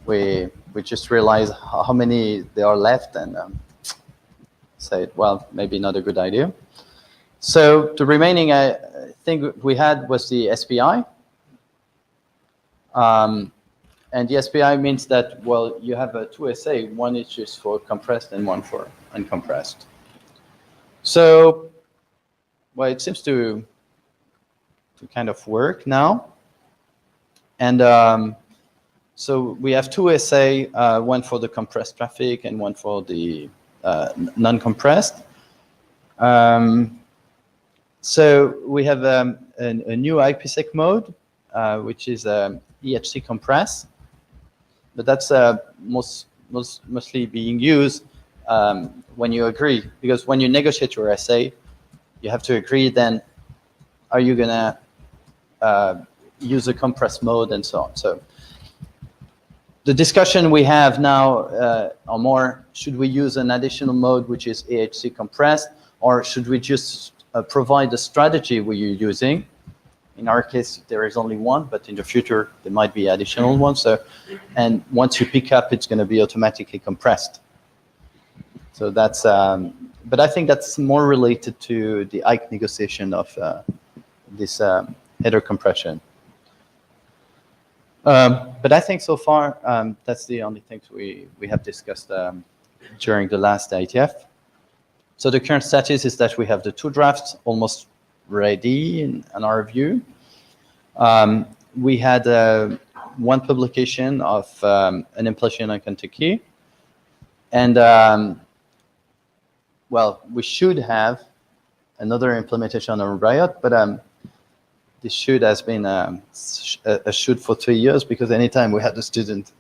we just realized how many there are left and said, well, maybe not a good idea. So the remaining thing we had was the SPI. And the SPI means that, well, you have two SA, one is just for compressed and one for uncompressed. So, well, it seems to kind of work now. And so we have two SA, one for the compressed traffic and one for the non-compressed. So we have a new IPSEC mode, which is EHC compress, but that's mostly being used when you agree, because when you negotiate your SA, you have to agree. Then, are you gonna use a compress mode and so on? So the discussion we have now are more: should we use an additional mode which is EHC compressed, or should we just provide the strategy we're using? In our case, there is only one, but in the future, there might be additional ones. So, and once you pick up, it's going to be automatically compressed. So that's, but I think that's more related to the IKE negotiation of this header compression. But I think so far, that's the only things we have discussed during the last IETF. So the current status is that we have the two drafts almost ready in our view. We had one publication of an implementation on Kentucky, and well, we should have another implementation on Riot, but this shoot has been a shoot for 3 years, because anytime we had a student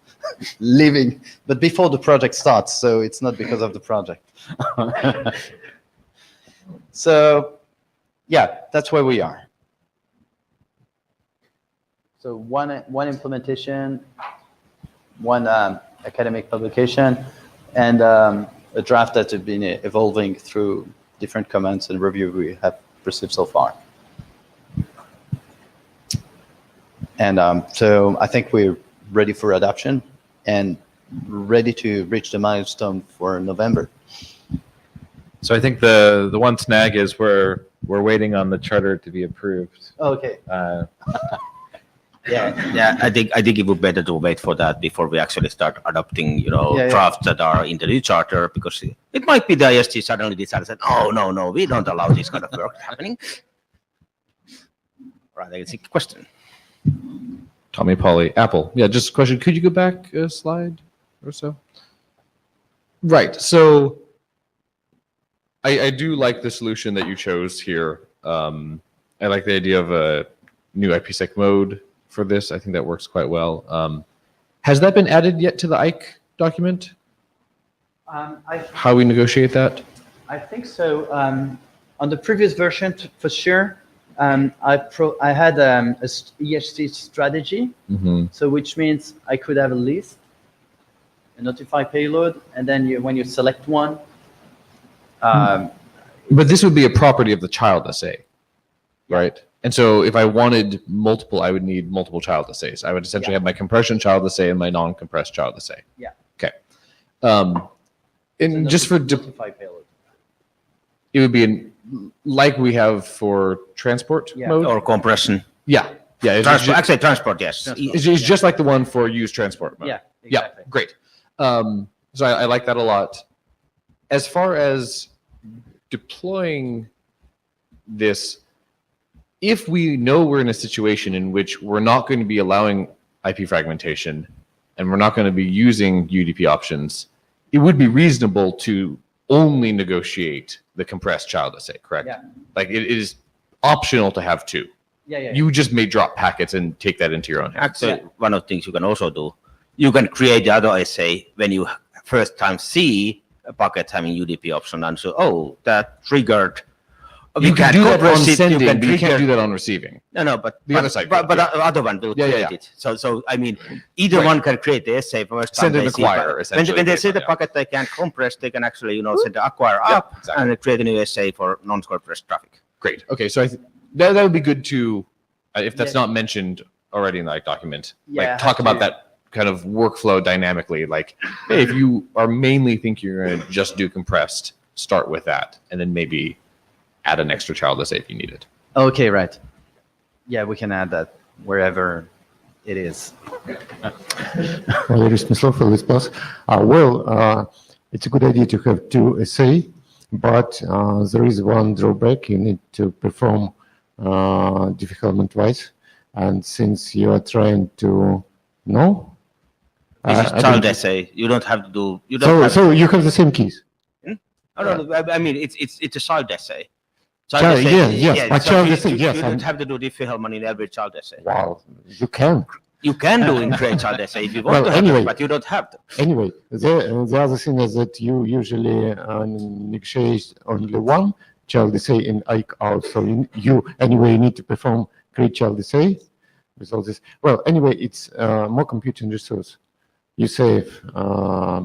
leaving, but before the project starts, so it's not because of the project. So, yeah, that's where we are. So one implementation, one academic publication, and a draft that has been evolving through different comments and review we have received so far. And so I think we're ready for adoption and ready to reach the milestone for November. So I think the one snag is we're waiting on the charter to be approved. Okay. Yeah. I think it would be better to wait for that before we actually start adopting, drafts that are in the new charter, because it might be the IST suddenly decides that, oh, no, we don't allow this kind of work happening. Right, I think question. Tommy Pauly, Apple. Yeah, just a question. Could you go back a slide or so? Right. So I do like the solution that you chose here. I like the idea of a new IPSEC mode for this. I think that works quite well. Has that been added yet to the IKE document? How we negotiate that? I think so. On the previous version, for sure, I had a EHC strategy, so which means I could have a list, a notify payload, and then when you select one. But this would be a property of the child SA, right? And so if I wanted multiple, I would need multiple child assays. I would essentially have my compression child assay and my non-compressed child assay. Yeah. Okay. And just for notify payload. It would be like we have for transport mode or compression. Yeah. Yeah. Transport, actually, transport, yes. It's just like the one for use transport mode. Yeah. Exactly. Yeah. Great. So I like that a lot. As far as deploying this, if we know we're in a situation in which we're not going to be allowing IP fragmentation and we're not going to be using UDP options, it would be reasonable to only negotiate the compressed child assay, correct? Yeah. Like it is optional to have two. Yeah. You just may drop packets and take that into your own hands. Actually, one of the things you can also do, you can create the other assay when you first time see a packet having UDP option, and so, oh, that triggered. You can do that on compress it, sending, but you trigger- can't do that on receiving. No, but The other side but will, the other one will create yeah. it. So I mean, either Right. one can create the assay first time Send and they see acquire, it. essentially, When they based see on- the yeah. packet they can't compress, they can actually send the acquire up exactly. and create a new assay for non-compressed traffic. Great. Okay, so that would be good to, if that's not mentioned already in that document, Yeah, like talk have about to. that kind of workflow dynamically. Like, hey, if you are mainly think you're going to just do compressed, start with that, and then maybe add an extra child assay if you need it. Okay, right. Yeah, we can add that wherever it is. Valery Smyslov, LSPAS. It's a good idea to have two assay, but there is one drawback. You need to perform defilement twice. And since you are trying to know, This is I child don't- assay. You don't have to do. You don't have. so you have the same keys. I mean, it's a child assay. Child, yes, but child assay, you yes, don't I'm- have to do Diffie-Hellman in every child assay. Wow, you can. You can do in create child assay if you want Well, to have anyway. it, but you don't have to. Anyway, the other thing is that you usually negotiate only one child assay in IKE out. So you anyway need to perform create child assay with all this. Well, anyway, it's more computing resource. You save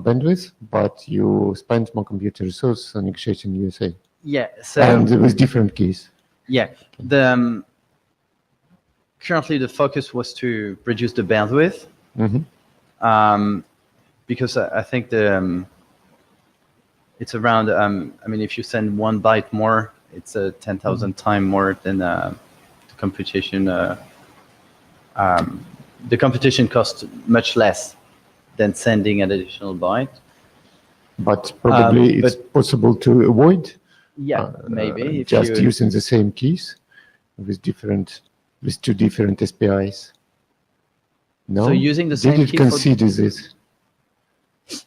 bandwidth, but you spend more computing resource on negotiating USA. Yeah. So And with different keys. yeah, the currently the focus was to reduce the bandwidth. Because I think it's around. I mean, if you send 1 byte more, it's 10,000 times more than the computation. The computation costs much less than sending an additional byte. But probably it's possible to avoid Yeah, maybe if just you, using the same keys with two different SPIs. No, So using the same did key it for- consider this?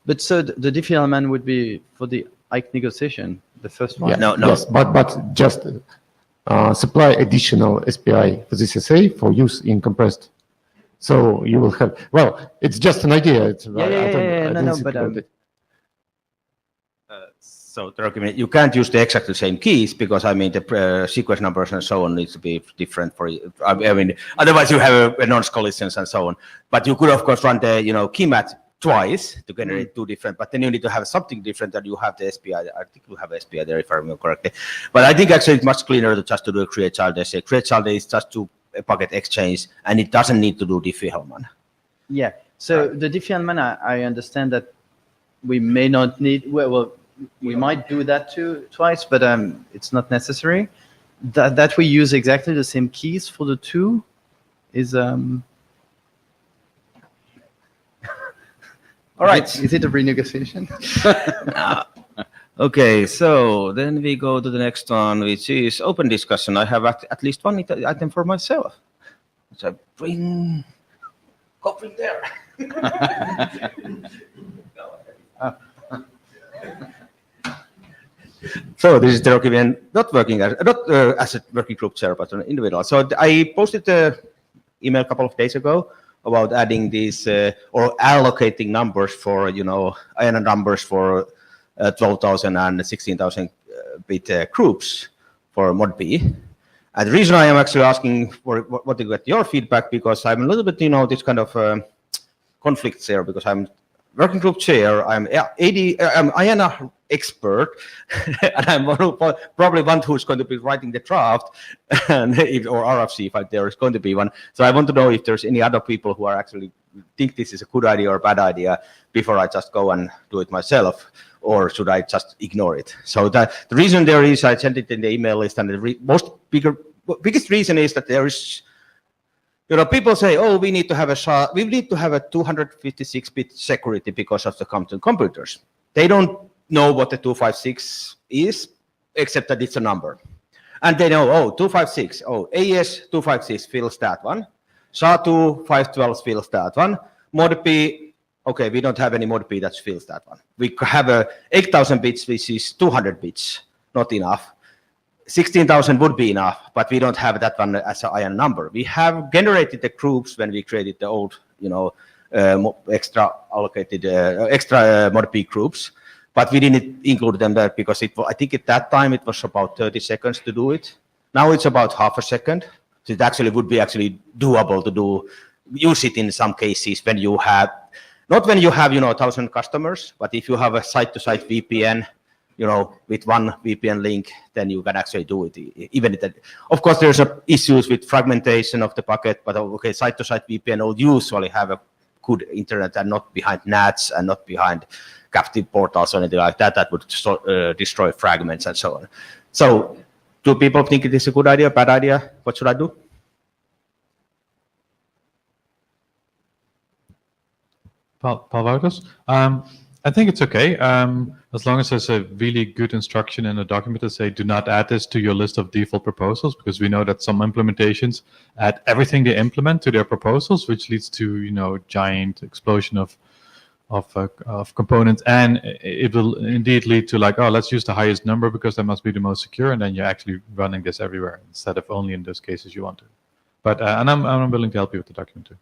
But so the Diffie-Hellman would be for the IKE negotiation, the first one. No. Yes, but just supply additional SPI for this assay for use in compressed. So you will have. Well, it's just an idea. It's, Yeah. No, but So the argument, you can't use the exactly same keys because I mean the sequence numbers and so on needs to be different for. I mean, otherwise you have a nonce collisions and so on. But you could of course run the key match twice to generate two different. But then you need to have something different that you have the SPI. I think you have SPI there if I remember correctly. But I think actually it's much cleaner to just to do a create child assay. Create child is just to a packet exchange and it doesn't need to do Diffie-Hellman. yeah. So the Diffie-Hellman, I understand that we may not need. Well, we might do that twice, but it's not necessary. That we use exactly the same keys for the two is. All right. Is it a renegotiation? Okay, so then we go to the next one, which is open discussion. I have at least one item for myself. So bring there. So this is the document not as a working group chair, but an individual. So I posted email a couple of days ago about adding these or allocating numbers for, IANA numbers for 12,000 and 16,000 bit groups for mod B. And the reason I am actually asking for what to get your feedback, because I'm a little bit, this kind of conflicts there, because I'm working group chair, I'm IANA expert, and I'm probably one who's going to be writing the draft, and or RFC if there is going to be one. So I want to know if there's any other people who are actually think this is a good idea or a bad idea before I just go and do it myself, or should I just ignore it? So the reason there is, I sent it in the email list, and the biggest reason is that there is, people say, oh, we need to have a 256-bit security because of the quantum computers. They don't know what the 256 is, except that it's a number. And they know, 256, AES 256 fills that one. SHA-2 512 fills that one. Mod B, okay, we don't have any mod B that fills that one. We have 8,000 bits, which is 200 bits, not enough. 16,000 would be enough, but we don't have that one as an IANA number. We have generated the groups when we created the old, extra allocated, extra mod B groups, but we didn't include them there because I think at that time it was about 30 seconds to do it. Now it's about half a second. So it actually would be doable to use it in some cases when you have, not when you have, 1,000 customers, but if you have a site-to-site VPN, with one VPN link, then you can actually do it. Even if of course, there's issues with fragmentation of the packet, but okay, site-to-site VPN will usually have a good internet and not behind NATs and not behind captive portals or anything like that. That would destroy fragments and so on. So, do people think it is a good idea, bad idea? What should I do? Paul Wouters? I think it's okay, as long as there's a really good instruction in the document to say, do not add this to your list of default proposals, because we know that some implementations add everything they implement to their proposals, which leads to, giant explosion of components, and it will indeed lead to let's use the highest number because that must be the most secure, and then you're actually running this everywhere instead of only in those cases you want to. But and I'm willing to help you with the document too.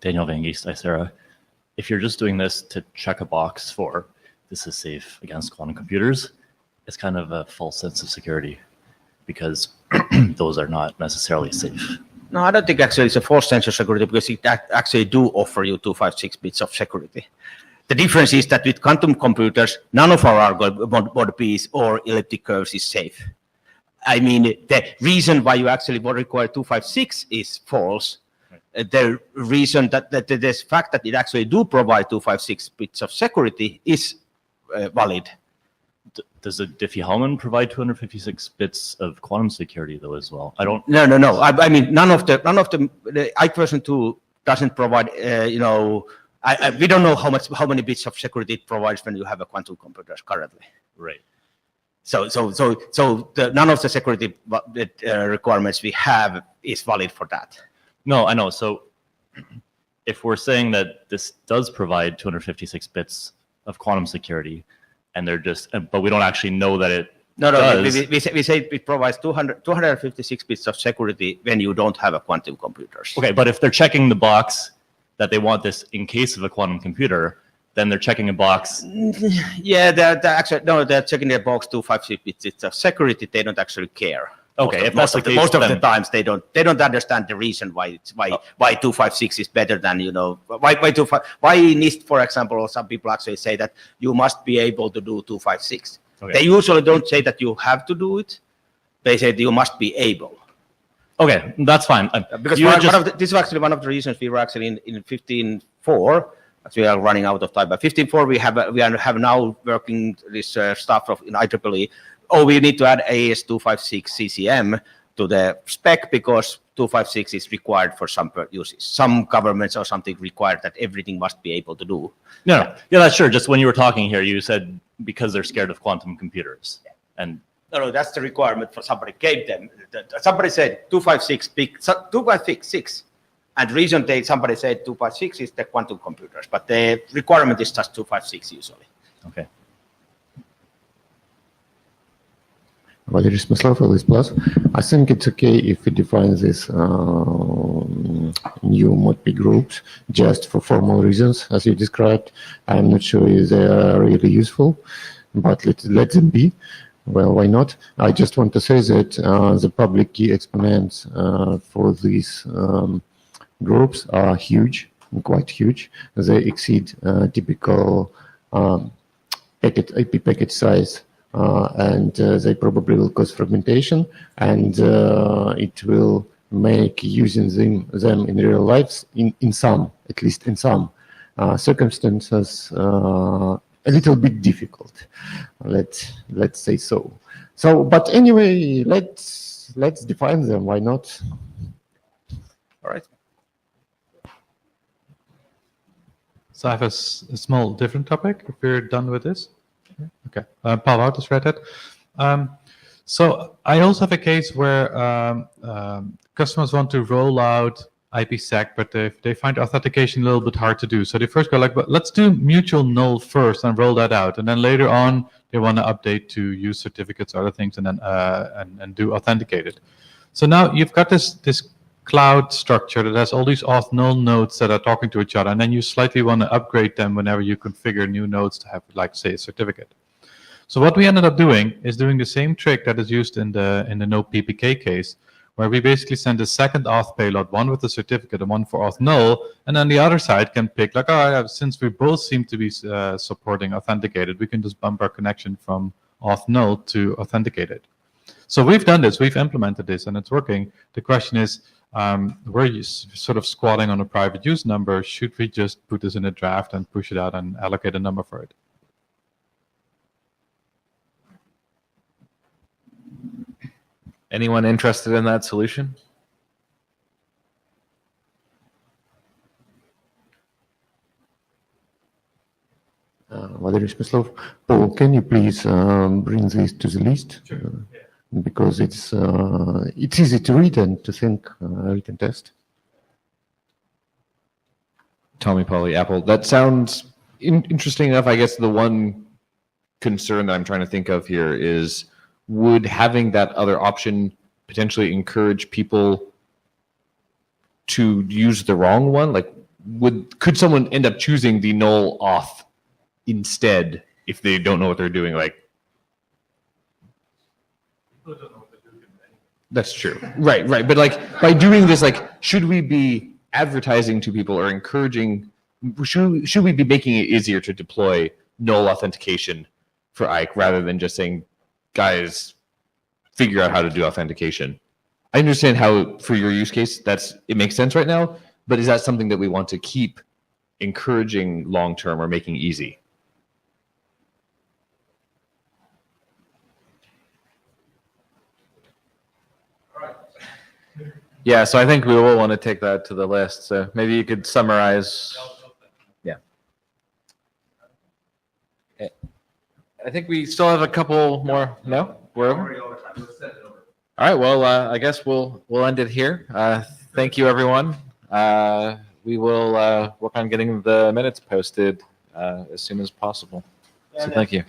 Daniel Van Geest, Icera. If you're just doing this to check a box for this is safe against quantum computers, it's kind of a false sense of security because those are not necessarily safe. No, I don't think actually it's a false sense of security because it actually do offer you 256 bits of security. The difference is that with quantum computers, none of our mod Bs or elliptic curves is safe. I mean, the reason why you actually would require 256 is false. The reason that this fact that it actually do provide 256 bits of security is valid. Does the Diffie-Hellman provide 256 bits of quantum security though as well? I don't. No. I mean, none of the IETF version 2 doesn't provide. We don't know how many bits of security it provides when you have a quantum computers currently. Right. So none of the security requirements we have is valid for that. No, I know. So if we're saying that this does provide 256 bits of quantum security, and but we don't actually know that it does. We say it provides 256 bits of security when you don't have a quantum computers. Okay, but if they're checking the box that they want this in case of a quantum computer, then they're checking a box. Yeah, they're checking the box 256 bits of security. They don't actually care. Okay, most of the times they don't understand the reason why 256 is better than why NIST, for example, or some people actually say that you must be able to do 256. Okay. They usually don't say that you have to do it. They say that you must be able. Okay, that's fine. Because this is actually one of the reasons we were actually in 15.4. We are running out of time. But 15.4 we have now working this stuff in IEEE. We need to add AES 256 CCM to the spec because 256 is required for some uses. Some governments or something require that everything must be able to do. No. Yeah, that's sure. Just when you were talking here, you said because they're scared of quantum computers. Yeah. And no, that's the requirement for somebody gave them. Somebody said 256, and the reason somebody said 256 is the quantum computers, but the requirement is just 256 usually. Okay. Valery Smyslov, LS Plus. I think it's okay if we define this new ModP groups just for formal reasons, as you described. I'm not sure if they are really useful, but let them be. Well, why not? I just want to say that the public key exponents for these groups are huge, quite huge. They exceed typical IP packet size, and they probably will cause fragmentation, and it will make using them in real lives, in some, at least in some circumstances, a little bit difficult. Let's say so. So, but anyway, let's define them. Why not? All right. So I have a small different topic, if we're done with this. Okay, Paul Hout has read it. So I also have a case where customers want to roll out IPsec, but they find authentication a little bit hard to do. So they first go like, but let's do mutual null first and roll that out. And then later on, they want to update to use certificates or other things and then and do authenticated. So now you've got this cloud structure that has all these auth null nodes that are talking to each other. And then you slightly want to upgrade them whenever you configure new nodes to have, like, say, a certificate. So what we ended up doing is doing the same trick that is used in the no PPK case, where we basically send a second auth payload, one with the certificate and one for auth null, and then the other side can pick, like, oh, yeah, since we both seem to be supporting authenticated, we can just bump our connection from auth null to authenticated. So we've done this, we've implemented this, and it's working. The question is, we're sort of squatting on a private use number. Should we just put this in a draft and push it out and allocate a number for it? Anyone interested in that solution? Valery Smyslov. Paul, can you please bring this to the list? Sure. Because it's easy to read and to think, read and test. Tommy Polly Apple. That sounds interesting enough. I guess the one concern that I'm trying to think of here is, would having that other option potentially encourage people to use the wrong one? Like, could someone end up choosing the null auth instead if they don't know what they're doing? Like, that's true. Right. But like, by doing this, like, should we be advertising to people or encouraging, should we be making it easier to deploy null authentication for IKE rather than just saying, guys, figure out how to do authentication? I understand how for your use case it makes sense right now, but is that something that we want to keep encouraging long-term or making easy? Yeah, so I think we will want to take that to the list. So maybe you could summarize. Yeah. I think we still have a couple more. No? We're over? All right, well, I guess we'll end it here. Thank you, everyone. We will work on getting the minutes posted as soon as possible. So thank you.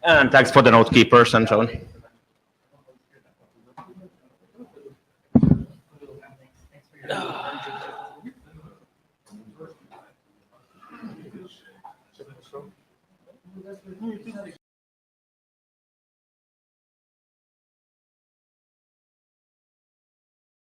And thanks for the note keepers and so on.